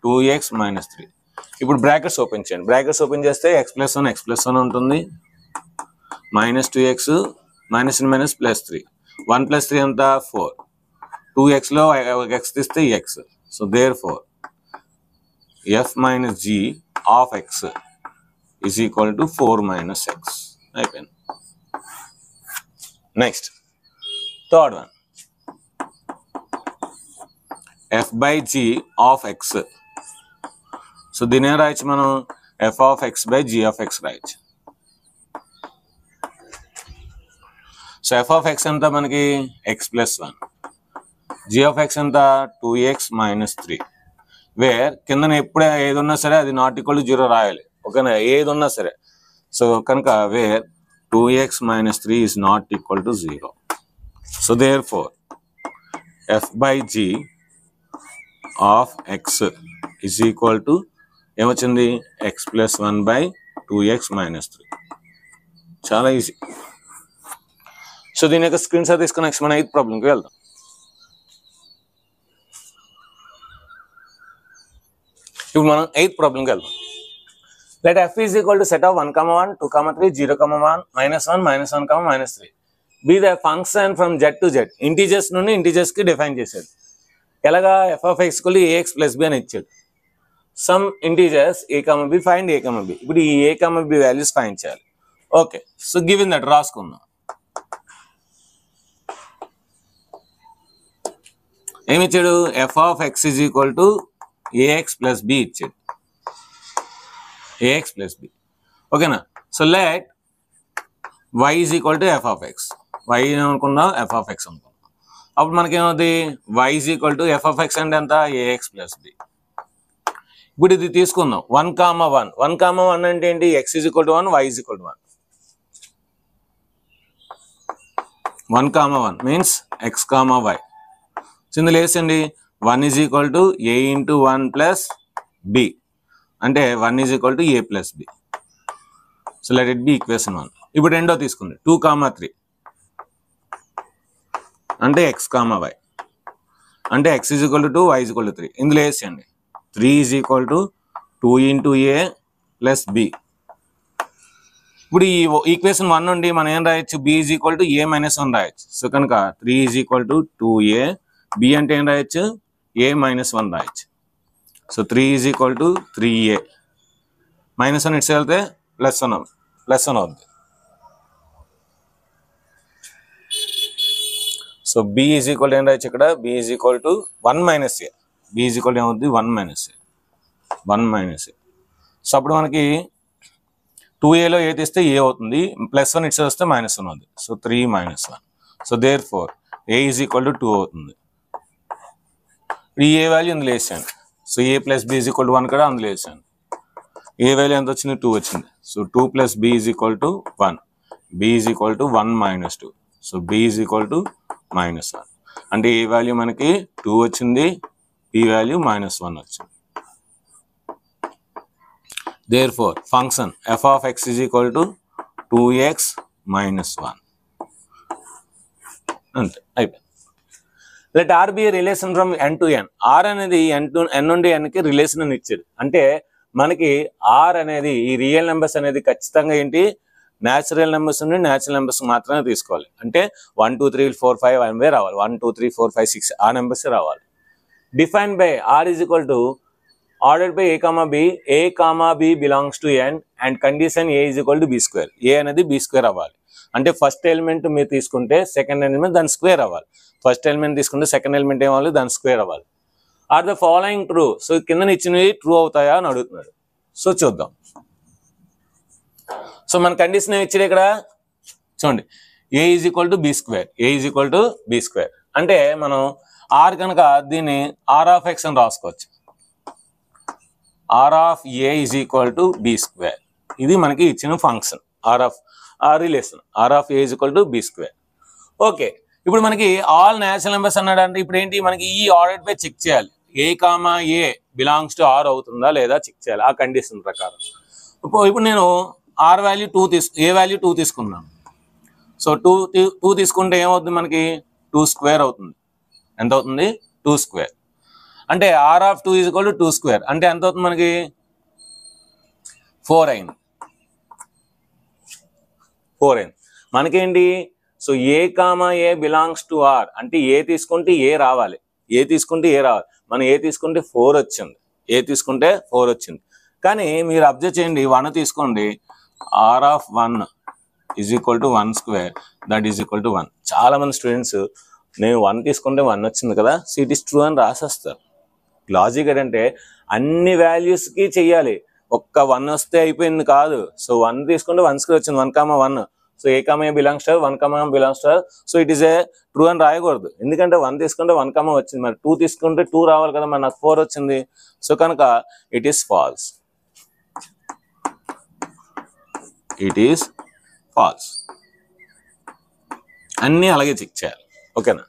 2x minus 3. ఇప్పుడు brackets open చేయండి. Brackets open చేస్తే x plus 1 ఉంటుంది, minus 2x minus minus plus 3. 1 plus 3 ఎంత? 4. 2x లో x తీస్తే x. So therefore f minus g of x is equal to 4 minus x. అయిపోయింది. Next third one, f by g of x. So దీని ఏం రాయొచ్చు మనం? f of x by g of x రాయొచ్చు. So f of x ఎంత మనకి? x plus 1. g of x ఎంత? 2x minus 3. Wear కిందన ఎప్పుడు ఏది ఉన్నా సరే అది నాట్ ఈక్వల్ టు 0 రాయాలి. ఓకేనా? ఏది ఉన్నా సరే. సో కనుక wear 2x minus 3 is not equal to 0. So therefore f by g of x is equal to ఏమొచ్చింది? x plus 1 by 2x minus 3. చాలా ఈజీ. సో దీని యొక్క స్క్రీన్ షాట్ తీసుకుని నెక్స్ట్ మనం 8th ప్రాబ్లంకి వెళ్దాం. ఇప్పుడు మనం 8th ప్రాబ్లంకి వెళ్దాం. Let f is equal to set of 1, 1, 2, 3, 0, 1, -1, -1, -3 be the function from z to z. Integers నుండి ఇంటీజర్స్ కి డిఫైన్ చేశాడు. ఎలాగా? f of x = ax plus b అని ఇచ్చాడు. Some integers a, b, find a, b. ఇప్పుడు ఈ a, b వాల్యూస్ ఫైండ్ చేయాలి. Okay, so given that రాసుకుందాం. ఏమి ఇచ్చాడు? f of x is equal to ax plus b ఇచ్చాడు. ax plus b. ఓకేనా? So let y is equal to f of x. y అనుకుందాం, f of x అనుకుందాం. అప్పుడు మనకేమవుతుంది? y is equal to f of x అంటే ఎంత? ax plus b. ఇప్పుడు ఇది తీసుకుందాం 1, 1. 1, 1 అంటే ఏంటి? x is equal to 1, y is equal to 1. 1, 1 means x, y. So ఇందులో వేసండి 1 is equal to a into 1 plus b. అంటే 1 is equal to a plus b. So let it be equation 1. ఇప్పుడు రెండో తీసుకుంది 2, 3 అంటే x, y. అంటే x is equal to 2, y is equal to 3. ఇందులో వేసేయండి 3 is equal to 2 into a plus b. ఇప్పుడు ఈ ఈక్వేషన్ 1 నుండి మనం ఏం రాయొచ్చు? b is equal to a minus 1 రాయొచ్చు. సో కనుక 3 is equal to 2a. b అంటే ఏం రాయొచ్చు? a minus 1 రాయొచ్చు. So 3 is equal to 3a. -1 it's వెళ్తే +1 అవుతుంది. So b is equal to ఏం రాయొచ్చు ఇక్కడ? b is equal to 1 minus a. b is equal to ఏమవుతుంది? 1 minus a. 1 minus a. So అప్పుడు మనకి 2aలో ఏ తీస్తే a అవుతుంది, +1 ఇట్స్ వస్తే -1 అవుతుంది. So 3 - 1. So therefore a is equal to 2 అవుతుంది. ఈ ఏ వాల్యూ అందులో వేసాను. So a plus b is equal to 1 కూడా అందులో వేసాను. ఏ వాల్యూ ఎంత వచ్చింది? 2 వచ్చింది. So 2 plus b is equal to 1. b is equal to 1 minus 2. So b is equal to -1. అంటే ఏ వాల్యూ మనకి 2 వచ్చింది, b వాల్యూ -1 వచ్చింది. therefore function f of x is equal to 2x minus 1. అంతే, అయిపోయింది. Let R be relation from n to n. R అనేది n నుండి n కి relation అని ఇచ్చాడు. అంటే మనకి ఆర్ అనేది ఈ రియల్ నెంబర్స్ అనేది ఖచ్చితంగా ఏంటి? న్యాచురల్ నెంబర్స్ నుండి న్యాచురల్ నెంబర్స్ మాత్రమే తీసుకోవాలి. అంటే 1 2 3 4 5 అవే రావాలి. 1 2 3 4 5 6 ఆ నెంబర్స్ రావాలి. Define by R is equal to ordered by a comma b belongs to N and condition a is equal to B square. A అనేది బి స్క్వేర్ అవ్వాలి. అంటే ఫస్ట్ ఎలిమెంట్ మీరు తీసుకుంటే సెకండ్ ఎలిమెంట్ దాని స్క్వేర్ అవ్వాలి. First element తీసుకుంటే second element ఏమవ్వాలి, దాని స్క్వేర్ అవ్వాలి. Are the following true. So కింద ఇచ్చినవి ట్రూ అవుతాయా అని అడుగుతున్నాడు. సో చూద్దాం. సో మన కండిషన్ ఏమి ఇచ్చాడు ఇక్కడ చూడండి, a is equal to B square. A is equal to B square అంటే మనం ఆర్ కనుక దీన్ని ఆర్ ఆఫ్ ఎక్స్ అని రాసుకోవచ్చు. R of A is equal to B square. ఇది మనకి ఇచ్చిన function relation. R of A is equal to B square. Okay, ఇప్పుడు మనకి ఆల్ న్యాచురల్ నెంబర్స్ అన్నాడు అంటే ఇప్పుడు ఏంటి, మనకి ఈ ఆర్డర్ పై చెక్ చేయాలి. A comma A belongs to R అవుతుందా లేదా చెక్ చేయాలి ఆ కండిషన్ ప్రకారం. ఇప్పుడు నేను ఆర్ వాల్యూ 2 ఏ వాల్యూ 2 తీసుకున్నాను. సో 2 తీసుకుంటే ఏమవుతుంది, మనకి 2 స్క్వేర్ అవుతుంది. ఎంత అవుతుంది, 2 స్క్వేర్. అంటే R of 2 is equal to 2 square అంటే ఎంత అవుతుంది మనకి 4 అయింది. 4 అయింది మనకేంటి. So A comma A belongs to R అంటే ఏ తీసుకుంటే ఏ రావాలి. ఏ తీసుకుంటే ఏ రావాలి. మనం ఏ తీసుకుంటే 4 వచ్చింది. ఏ తీసుకుంటే 4 వచ్చింది. కానీ మీరు అబ్జర్వ్ చేయండి, 1 తీసుకోండి. R of 1 is equal to 1 square that is equal to 1. చాలా మంది స్టూడెంట్స్ నేను 1 తీసుకుంటే 1 వచ్చింది కదా, సో ఇట్ ఈస్ ట్రూ అని రాసేస్తారు. లాజిక్ ఏంటంటే అన్ని వాల్యూస్కి చెయ్యాలి. ఒక్క 1 వస్తే అయిపోయింది కాదు. సో 1 తీసుకుంటే 1 స్క్వేర్ వచ్చింది, 1 comma 1. So A comma A belongs to 1 comma belongs to. So it is A true అని రాయకూడదు. ఎందుకంటే 1 తీసుకుంటే 1 కామా వచ్చింది, మరి 2 తీసుకుంటే 2 రావాలి కదా, మరి నాకు 4 వచ్చింది. సో కనుక it is false. It is false. అన్నీ అలాగే చెక్ చేయాలి. ఓకేనా.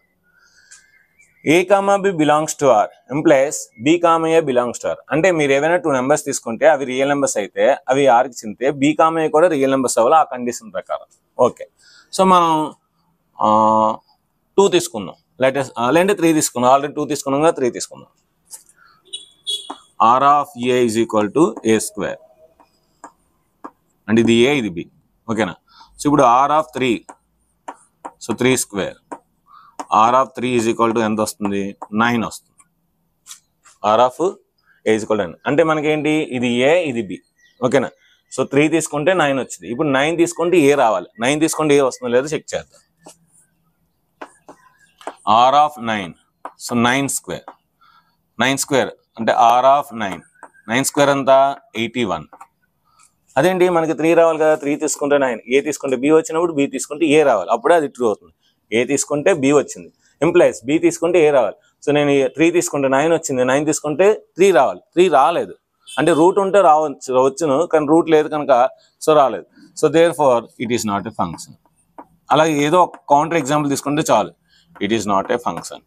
A comma b belongs to R implies b comma A belongs to R అంటే మీరు ఏవైనా 2 నెంబర్స్ తీసుకుంటే అవి రియల్ నెంబర్స్ అయితే అవి ఆర్కి చెందితే బి కామా ఏ కూడా రియల్ నెంబర్స్ అవ్వాలి ఆ కండిషన్ ప్రకారం. ఓకే, సో మనం 2 తీసుకుందాం. లేదంటే 3 తీసుకుందాం. ఆల్రెడీ 2 తీసుకున్నాం కదా, 3 తీసుకుందాం. R of A is equal to A square అంటే ఇది ఏ ఇది బి. ఓకేనా. సో ఇప్పుడు R of 3 so 3 square. R of 3 is equal to ఎంత వస్తుంది, 9 వస్తుంది. R of A is equal to 9 అంటే మనకేంటి, ఇది ఏ ఇది బి. ఓకేనా. సో 3 తీసుకుంటే 9 వచ్చింది. ఇప్పుడు 9 తీసుకుంటే ఏ రావాలి. 9 తీసుకుంటే ఏ వస్తుందో లేదో చెక్ చేద్దాం. R of 9 so 9 square. 9 square అంటే ఆర్ ఆఫ్ 9. 9 స్క్వేర్ అంతా 81. అదేంటి మనకి 3 రావాలి కదా, 3 తీసుకుంటే 9. ఏ తీసుకుంటే బి వచ్చినప్పుడు బి తీసుకుంటే ఏ రావాలి, అప్పుడే అది ట్రూ అవుతుంది. ఏ తీసుకుంటే బి వచ్చింది, ఎంప్లాయస్ బి తీసుకుంటే ఏ రావాలి. సో నేను 3 తీసుకుంటే 9 వచ్చింది, 9 తీసుకుంటే 3 రావాలి. 3 రాలేదు అంటే రూట్ ఉంటే వచ్చును, కానీ రూట్ లేదు కనుక సో రాలేదు. So therefore it is not a function. అలాగే ఏదో ఒక కౌంటర్ ఎగ్జాంపుల్ తీసుకుంటే చాలు. It is not a function.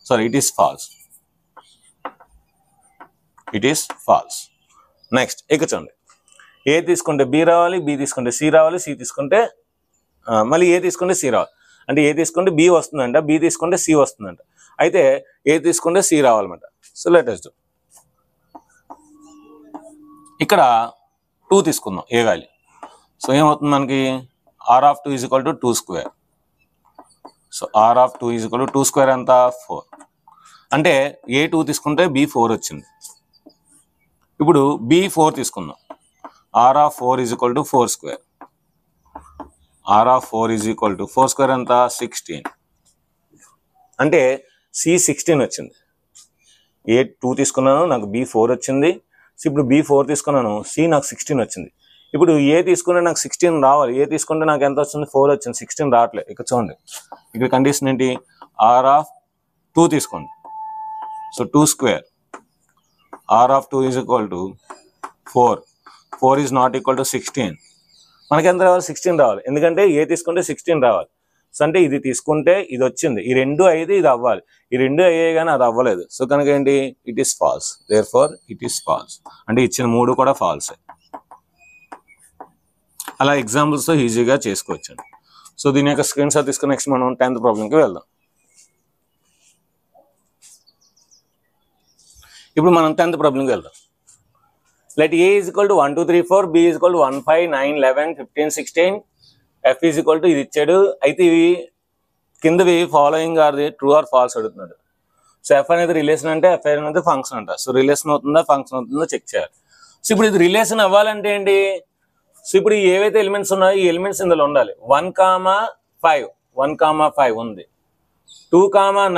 Sorry, it is false. It is false. Next ఇక చూడండి, ఏ తీసుకుంటే బి రావాలి, బి తీసుకుంటే సి రావాలి, సి తీసుకుంటే మళ్ళీ ఏ తీసుకుంటే సి రావాలి. అంటే ఏ తీసుకుంటే బి వస్తుందంట, బి తీసుకుంటే సి వస్తుందంట. అయితే ఏ తీసుకుంటే సి రావాలన్నమాట. So let us do. ఇక్కడ 2 తీసుకుందాం ఏ వాల్యూ. సో ఏమవుతుంది మనకి, R of 2 is equal to 2 square. So R of 2 is equal to 2 square ఎంత 4. అంటే ఏ 2 తీసుకుంటే బి 4 వచ్చింది. ఇప్పుడు బి 4 తీసుకుందాం. R of 4 is equal to 4 square. R of 4 is equal to 4 square ఎంత 16. అంటే సి 16 వచ్చింది. ఏ 2 తీసుకున్నాను, నాకు బి 4 వచ్చింది. సో ఇప్పుడు బి 4 తీసుకున్నాను, సి నాకు 16 వచ్చింది. ఇప్పుడు ఏ తీసుకుంటే నాకు 16 రావాలి. ఏ తీసుకుంటే నాకు ఎంత వచ్చింది, 4 వచ్చింది, 16 రావట్లేదు. ఇక్కడ చూడండి, ఇక్కడ కండిషన్ ఏంటి, ఆర్ ఆఫ్ 2 తీసుకోండి. So 2 square. R of 2 is equal to 4. 4 is not equal to 16. మనకి ఎంత రావాలి, 16 రావాలి. ఎందుకంటే ఏ తీసుకుంటే 16 రావాలి. సో అంటే ఇది తీసుకుంటే ఇది వచ్చింది, ఈ 2 అయితే ఇది అవ్వాలి. ఈ 2 అయ్యాయి కానీ అది అవ్వలేదు. సో కనుక ఏంటి, it is false. Therefore it is false. అంటే ఇచ్చిన 3 కూడా ఫాల్స్. అలా ఎగ్జాంపుల్స్తో ఈజీగా చేసుకోవచ్చు. సో దీని యొక్క స్క్రీన్ షాట్ తీసుకుని నెక్స్ట్ మనం 10th ప్రాబ్లంకి వెళ్దాం. ఇప్పుడు మనం 10th ప్రాబ్లంకి వెళ్దాం. let A is equal to 1 2 3 4, B is equal to 1 5 9 11 15 16, F is equal to ఇది ఇచ్చాడు. అయితే ఇవి కిందవి following are the true or false అడుగుతున్నాడు. సో ఎఫ్ అనేది రిలేషన్ అంటే ఎఫ్ అనేది ఫంక్షన్ అంట. సో రిలేషన్ అవుతుందా ఫంక్షన్ అవుతుందో చెక్ చేయాలి. సో ఇప్పుడు ఇది రిలేషన్ అవ్వాలంటే ఏంటి? సో ఇప్పుడు ఏవైతే ఎలిమెంట్స్ ఉన్నాయో ఈ ఎలిమెంట్స్ ఇందులో ఉండాలి. 1 5 1 5 ఉంది, 2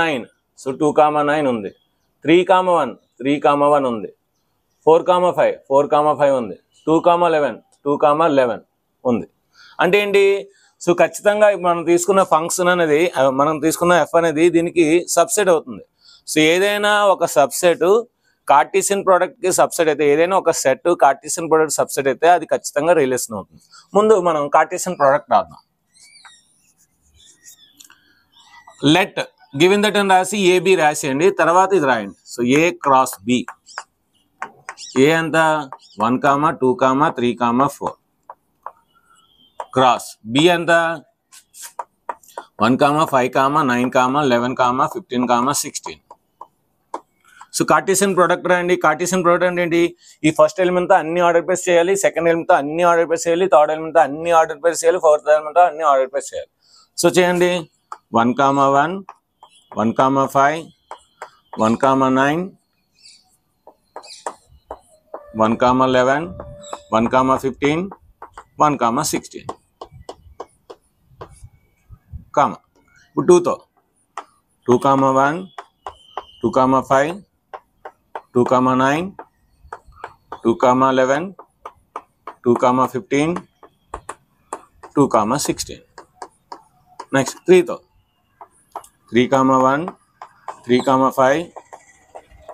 9, సో 2 9 ఉంది, 3 1 3 1 ఉంది, 4 5 4 5 ఉంది, 2 11 2 11 ఉంది. అంటే ఏంటి? సో ఖచ్చితంగా మనం తీసుకున్న ఫంక్షన్ అనేది, మనం తీసుకున్న ఎఫ్ అనేది దీనికి సబ్సెట్ అవుతుంది. సో ఏదైనా ఒక సబ్సెట్ కార్టీసియన్ ప్రోడక్ట్ కి సబ్సెట్ అయితే, ఏదైనా ఒక సెట్ కార్టీసియన్ ప్రోడక్ట్ సబ్సెట్ అయితే అది ఖచ్చితంగా రిలేషన్ అవుతుంది. ముందు మనం కార్టీసియన్ ప్రోడక్ట్ రాద్దాం. లెట్ గివెన్ దట్ అని రాసి ఏబి రాసేయండి, తర్వాత ఇది రాయండి. సో ఏ క్రాస్ బి, ఏ ఎంత 1 2 3 4 క్రాస్ బి ఎంత 1 5 9 11 15 16. సో కార్టీసియన్ ప్రోడక్ట్ రాయండి. కార్టీసియన్ ప్రోడక్ట్ అంటే ఏంటి? ఈ ఫస్ట్ ఎలిమెంట్ తో అన్ని ఆర్డర్ పేర్స్ చేయాలి, సెకండ్ ఎలిమెంట్ తో అన్ని ఆర్డర్ పేర్స్ చేయాలి, థర్డ్ ఎలిమెంట్ తో అన్ని ఆర్డర్ పేర్స్ చేయాలి, ఫోర్త్ ఎలిమెంట్ తో అన్ని ఆర్డర్ పేర్స్ చేయాలి. సో చేయండి. 1 1 1 5 1 9 1 11 1 15 1 16 కామ. ఇప్పుడు 2 తో 2 1 2 5 2 9 2 11 2 15 2 16. నెక్స్ట్ 3 తో 3 1 3 5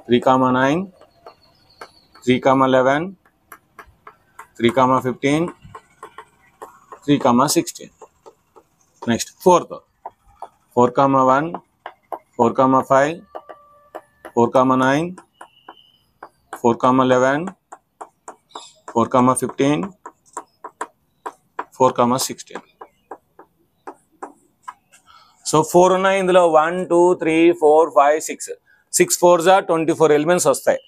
3 9 3 11 3 15 3 16. నెక్స్ట్ 4 తో 4 1 4 5 4 9 4 11 4 15 4 16. సో 4 ఉన్నాయి ఇందులో. 1 2 3 4 5 6 6 4s are 24 ఎలిమెంట్స్ వస్తాయి.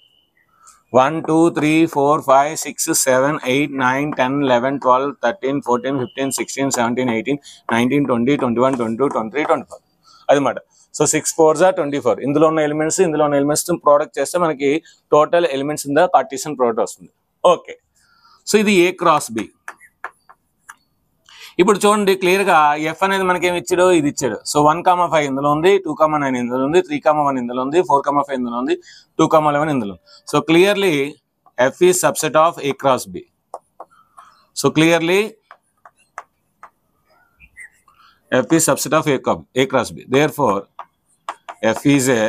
1 2 3 4 5 6 7 8 9 10 11 12 13 14 15 16 17 18 19 20 21 22 23 24 అదన్నమాట. So 6 4s are 24. ఇందులో ఉన్న ఎలిమెంట్స్ ప్రోడక్ట్ చేస్తే మనకి total elements in the Cartesian product వస్తుంది. ఓకే, సో ఇది ఏ క్రాస్ బి. ఇప్పుడు చూడండి క్లియర్ గా ఎఫ్ అనేది మనకి ఏమి ఇచ్చాడు? ఇది ఇచ్చాడు. సో 1 5 ఇందులో ఉంది, 2 9 ఇందులో ఉంది, 3 1 ఇందులో ఉంది, 4 5 ఇందులో ఉంది, 2 11 ఇందులో ఉంది. So clearly F is subset of A cross B. So clearly F is subset of A cross B. Therefore F is a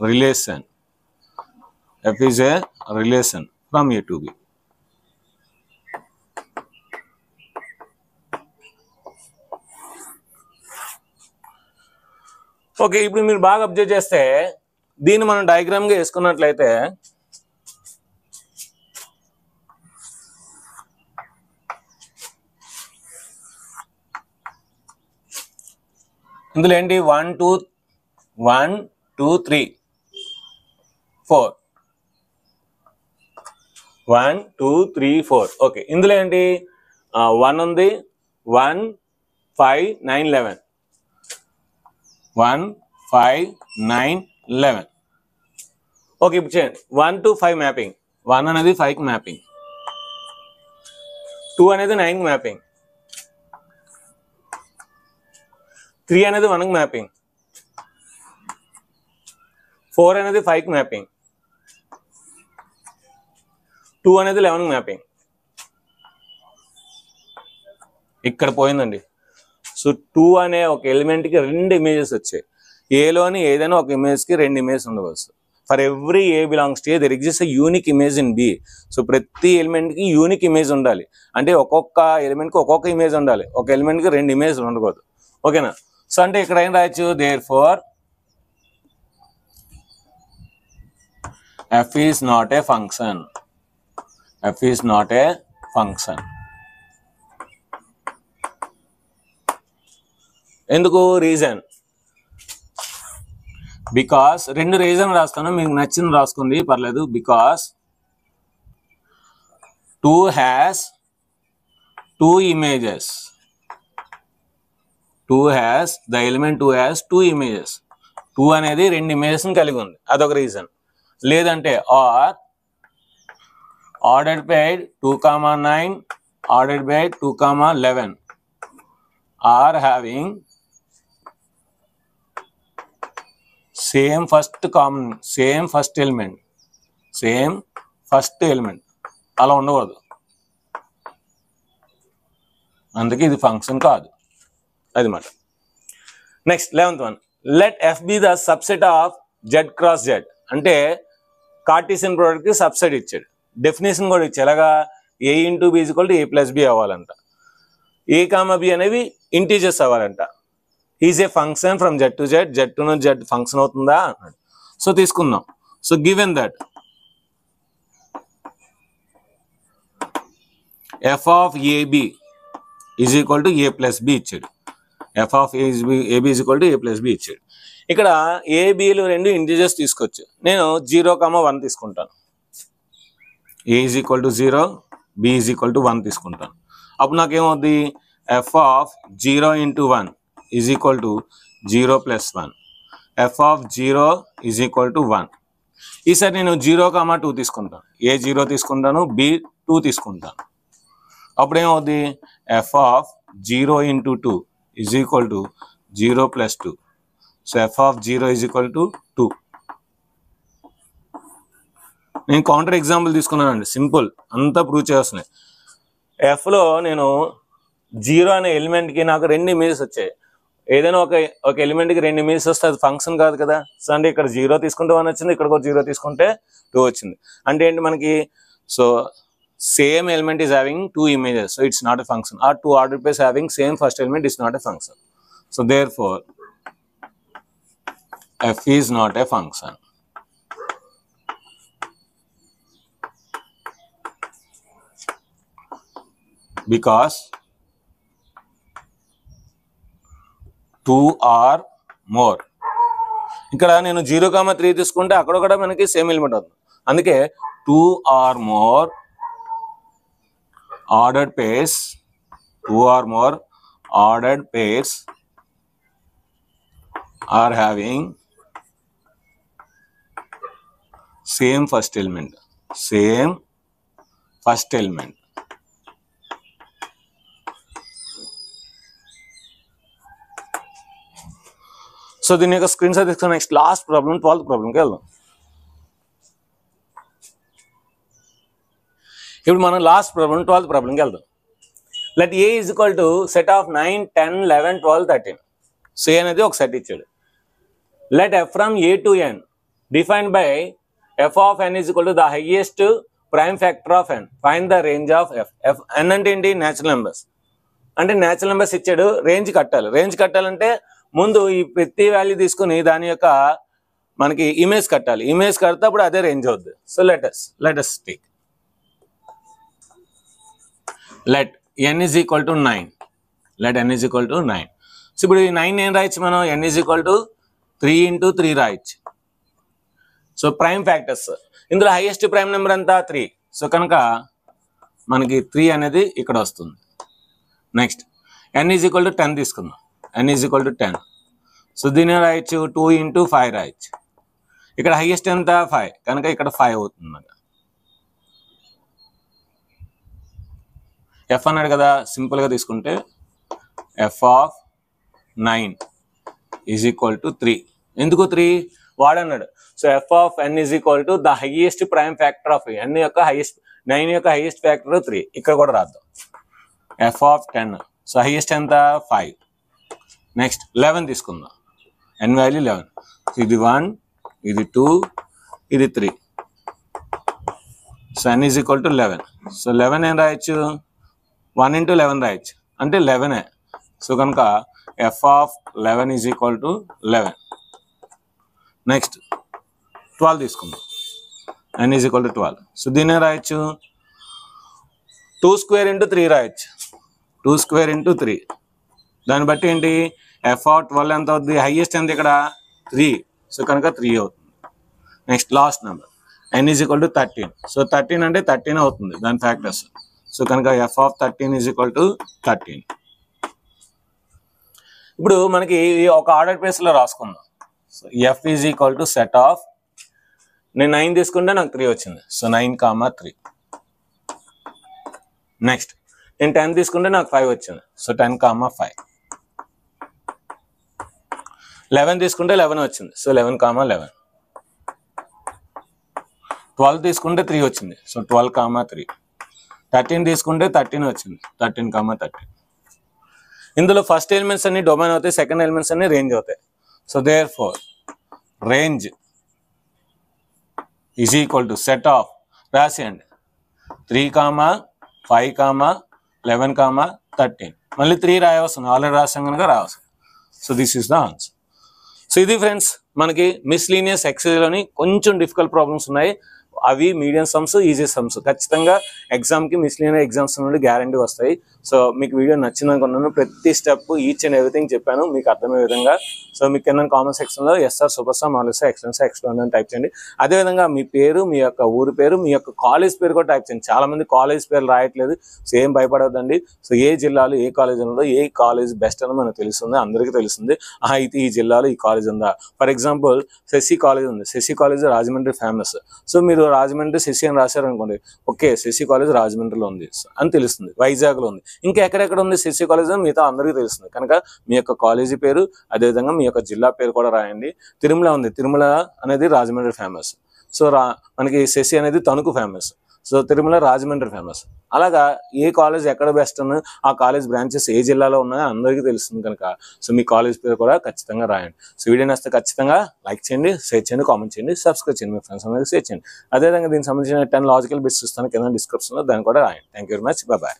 relation. F is a relation from A to B. Okay, ఇప్పుడు మీరు బాగా observe చేస్తే దీన్ని మనం diagram గా వేసుకున్నట్లయితే ఇందులో ఏంటి 1 2 3 4 1 2 3 4. ఓకే, ఇందులో ఏంటి 1 ఉంది, 1 5 9 11 1 5 9 11. ఓకే, ఇప్పుడు చేయండి. 1 to 5 మ్యాపింగ్. 1 అనేది 5కి మ్యాపింగ్, 2 అనేది 9కి మ్యాపింగ్, 3 అనేది 1కి మ్యాపింగ్, 4 అనేది 5కి మ్యాపింగ్, 2 అనేది 11కి మ్యాపింగ్. ఇక్కడ పోయిందండి. సో 2 అనే ఒక ఎలిమెంట్కి 2 ఇమేజెస్ వచ్చాయి. ఏలోని ఏదైనా ఒక ఇమేజ్కి 2 ఇమేజ్ ఉండవచ్చు. For every A belongs to A there exist a unique image in B. So ప్రతి ఎలిమెంట్కి యూనిక్ ఇమేజ్ ఉండాలి. అంటే ఒక్కొక్క ఎలిమెంట్కి ఒక్కొక్క ఇమేజ్ ఉండాలి, ఒక ఎలిమెంట్కి 2 ఇమేజ్ ఉండకూడదు. ఓకేనా? సో అంటే ఇక్కడ ఏం రాయొచ్చు? Therefore F is not a function. F is not a function. ఎందుకు? రీజన్ బికాస్ 2 రీజన్ రాస్తాను, మీకు నచ్చింది రాసుకోండి పర్లేదు. Because 2 has 2 images. 2 has the element 2 has 2 images. 2 అనేది 2 images ని కలిగి ఉంది, అదొక రీజన్. లేదంటే are ordered by 2,9 ordered by 2,11 are having same first element అలా ఉండకూడదు, అందుకే ఇది ఫంక్షన్ కాదు అది మాట. Next 11th one, let F be the subset of Z cross Z. అంటే కార్టీసియన్ ప్రోడక్ట్ కి సబ్సెట్ ఇచ్చాడు, డెఫినేషన్ కూడా ఇచ్చాడు. ఎలాగా A into B is equal to A plus B అవ్వాలంట, ఏ కామా బి అనేవి ఇంటీజర్స్ అవ్వాలంట. Is a function from Z to Z, Z to Z function అవుతుందా అన్నాడు. సో తీసుకుందాం. So given that F of A B is equal to A plus B ఇచ్చాడు. F of A B is equal to A plus B ఇచ్చాడు. ఇక్కడ ఏబిలు రెండు integers తీసుకోవచ్చు. నేను 0,1 తీసుకుంటాను. A is equal to 0, B is equal to 1 తీసుకుంటాను. అప్పుడు నాకేమవుద్ది, F of 0 into 1 is equal to 0 plus 1. F of 0 is equal to 1. ఈసారి నేను 0,2 తీసుకుంటాను. ఏ 0 తీసుకుంటాను, బి 2 తీసుకుంటాను. అప్పుడు ఏమవుద్ది, F of 0 into 2 is equal to 0 plus 2. So F of 0 is equal to 2. నేను కౌంటర్ ఎగ్జాంపుల్ తీసుకున్నానండి, సింపుల్, అంతా ప్రూవ్ చేస్తున్నాయి. ఎఫ్లో నేను 0 అనే ఎలిమెంట్కి నాకు 2 ఇమేజెస్ వచ్చాయి. ఏదైనా ఒక ఎలిమెంట్కి 2 ఇమేజెస్ వస్తే అది ఫంక్షన్ కాదు కదా. సో అంటే ఇక్కడ 0 తీసుకుంటే 1 వచ్చింది, ఇక్కడ 0 తీసుకుంటే 2 వచ్చింది. అంటే ఏంటి మనకి, so same element is having 2 images, so it's not a function. Or 2 ordered pairs having same first element is not a function. So therefore f is not a function. Because 2 or more. ఇక్కడ నేను 0,3 తీసుకుంటే అక్కడ కూడా మనకి same element అవుతుంది. అందుకే 2 or more ordered pairs, 2 or more ordered pairs are having same first element. So దీని యొక్క స్క్రీన్ షాట్ తీసుకుని నెక్స్ట్ లాస్ట్ ప్రాబ్లం 12th ప్రాబ్లంకి వెళ్దాం. ఇప్పుడు మనం లాస్ట్ ప్రాబ్లం 12th ప్రాబ్లంకి వెళ్దాం. Let A is equal to set of 9, 10, 11, 12, 13. So A అనేది ఒక సెట్ ఇచ్చాడు. Let F from A to N defined by F of N is equal to the highest prime factor of N, find the range of F. F N అంటే ఏంటి, natural numbers. అంటే natural numbers ఇచ్చాడు, range కట్టాలి. Range కట్టాలంటే ముందు ఈ ప్రతి value తీసుకుని దాని యొక్క మనకి ఇమేజ్ కట్టాలి. ఇమేజ్ కడితే అప్పుడు అదే రేంజ్ అవుద్ది. So let us take let n is equal to 9. Let n is equal to 9. So ఇప్పుడు ఈ 9 ఏం రాయొచ్చు మనం, n is equal to 3 into 3 రాయొచ్చు. సో ప్రైమ్ ఫ్యాక్టర్స్, ఇందులో హైయెస్ట్ ప్రైమ్ నెంబర్ ఎంత 3. సో కనుక మనకి 3 అనేది ఇక్కడ వస్తుంది. Next n is equal to 10 తీసుకుందాం. n is equal to 10. So దీన్ని రాయొచ్చు 2 into 5 రాయొచ్చు. ఇక్కడ హైయెస్ట్ ఎంత 5 కనుక ఇక్కడ 5 అవుతుంది. ఎఫ్ అన్నాడు కదా, సింపుల్గా తీసుకుంటే F of 9 is equal to 3. ఎందుకు 3 వాడన్నాడు. So F of n is equal to the highest prime factor of n యొక్క హైయెస్ట్ 9 యొక్క హైయెస్ట్ ఫ్యాక్టర్ 3. ఇక్కడ కూడా రాద్దాం. ఎఫ్ ఆఫ్ 10, సో హైయెస్ట్ ఎంత 5. నెక్స్ట్ 11 తీసుకుందాం. n value 11. ఇది 1, ఇది 2, ఇది 3. So n is equal to 11. So 11 ఏం రాయొచ్చు, 1 into 11 రాయొచ్చు, అంటే 11. సో కనుక F of 11 is equal to 11. Next 12 తీసుకుందాం. n is equal to 12. So దీన్ని రాయొచ్చు 2 square into 3 రాయొచ్చు. 2 square into 3. దాన్ని బట్టి ఏంటి, ఎఫ్ ఆఫ్ 12 ఎంత అవుతుంది, హైయెస్ట్ ఎంత ఇక్కడ 3. సో కనుక 3 అవుతుంది. Next last number n is equal to 13. So 13 అంటే 13 అవుతుంది దాని ఫ్యాక్టర్స్. సో కనుక f of 13 is equal to 13. ఇప్పుడు మనకి ఒక ఆర్డర్ ప్లేస్లో రాసుకుందాం. So f is equal to set of, నేను 9 తీసుకుంటే నాకు 3 వచ్చింది. సో 9, 3. నెక్స్ట్ నేను 10 తీసుకుంటే నాకు 5 వచ్చింది. సో 10, 5. 11 తీసుకుంటే 11 వచ్చింది. సో 11, 11. 12 తీసుకుంటే 3 వచ్చింది. సో 12, 3. 13 తీసుకుంటే 13 వచ్చింది. 13, 13. ఇందులో ఫస్ట్ ఎలిమెంట్స్ అన్ని డొమైన్ అవుతాయి, సెకండ్ ఎలిమెంట్స్ అన్ని రేంజ్ అవుతాయి. So therefore range is equal to set of, రాసేయండి 3, 5, 11, 13. మళ్ళీ 3 రాయవస్తుంది, ఆల్రెడీ రాసాం కనుక రావచ్చు. So this is the answer. So ఇది ఫ్రెండ్స్ మనకి మిస్లీనియస్ ఎక్సైజ్లోని కొంచెం డిఫికల్ట్ ప్రాబ్లమ్స్ ఉన్నాయి. అవి మీడియం సమ్స్, ఈజీ సమ్స్. ఖచ్చితంగా ఎగ్జామ్కి మిస్లీనియస్ ఎగ్జామ్స్ నుండి గ్యారంటీ వస్తాయి. సో మీకు వీడియో నచ్చింది అనుకున్నాను. ప్రతి స్టెప్ ఈచ్ అండ్ ఎవ్రీథింగ్ చెప్పాను మీకు అర్థమయ్యే విధంగా. సో మీకు కింద కామెంట్ సెక్షన్లో ఎస్ఆర్ సూపర్ స్టార్ మాలిసా ఎక్స్టెన్షన్ అని టైప్ చేయండి. అదేవిధంగా మీ పేరు, మీ యొక్క ఊరి పేరు, మీ యొక్క కాలేజ్ పేరు కూడా టైప్ చేయండి. చాలా మంది కాలేజ్ పేరు రాయట్లేదు. సో ఏం భయపడవద్దండి. సో ఏ జిల్లాలో ఏ కాలేజ్ ఉందో, ఏ కాలేజ్ బెస్ట్ అని మనకు తెలుస్తుంది, అందరికీ తెలుస్తుంది. అయితే ఈ జిల్లాలో ఈ కాలేజ్ ఉందా. ఫర్ ఎగ్జాంపుల్ శశి కాలేజ్ ఉంది. Sashi college Rajahmundry famous. So మీరు రాజమండ్రి శశి అని రాశారనుకోండి, ఓకే శశి కాలేజ్ రాజమండ్రిలో ఉంది అని తెలుస్తుంది, వైజాగ్లో ఉంది, ఇంకా ఎక్కడెక్కడ ఉంది శశి కాలేజ్ అని మిగతా అందరికీ తెలుస్తుంది. కనుక మీ యొక్క కాలేజీ పేరు, అదేవిధంగా మీ యొక్క జిల్లా పేరు కూడా రాయండి. తిరుమల ఉంది, తిరుమల అనేది రాజమండ్రి ఫేమస్. సో మనకి శశి అనేది Tanuku famous. So Tirumala Rajahmundry famous. అలాగా ఏ కాలేజ్ ఎక్కడ బెస్ట్ అని, ఆ కాలేజ్ బ్రాంచెస్ ఏ జిల్లాలో ఉన్నాయో అందరికీ తెలుస్తుంది కనుక సో మీ కాలేజ్ పేరు కూడా ఖచ్చితంగా రాయండి. సో వీడియో నచ్చితే ఖచ్చితంగా లైక్ చేయండి, షేర్ చేయండి, కామెంట్ చేయండి, సబ్స్క్రైబ్ చేయండి, మీ ఫ్రెండ్స్ అందరికీ షేర్ చేయండి. అదేవిధంగా దీనికి సంబంధించిన 10 లాజికల్ బిట్స్ ఇస్తాను కింద డిస్క్రిప్షన్లో, దాన్ని కూడా రాయండి. Thank you very much, bye.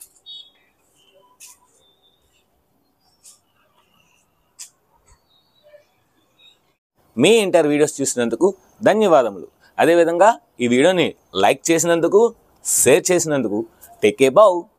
మీ ఇంటర్ వీడియోస్ చూసినందుకు ధన్యవాదములు. అదేవిధంగా ఈ వీడియోని లైక్ చేసినందుకు, షేర్ చేసినందుకు టేక్ ఏ బౌ.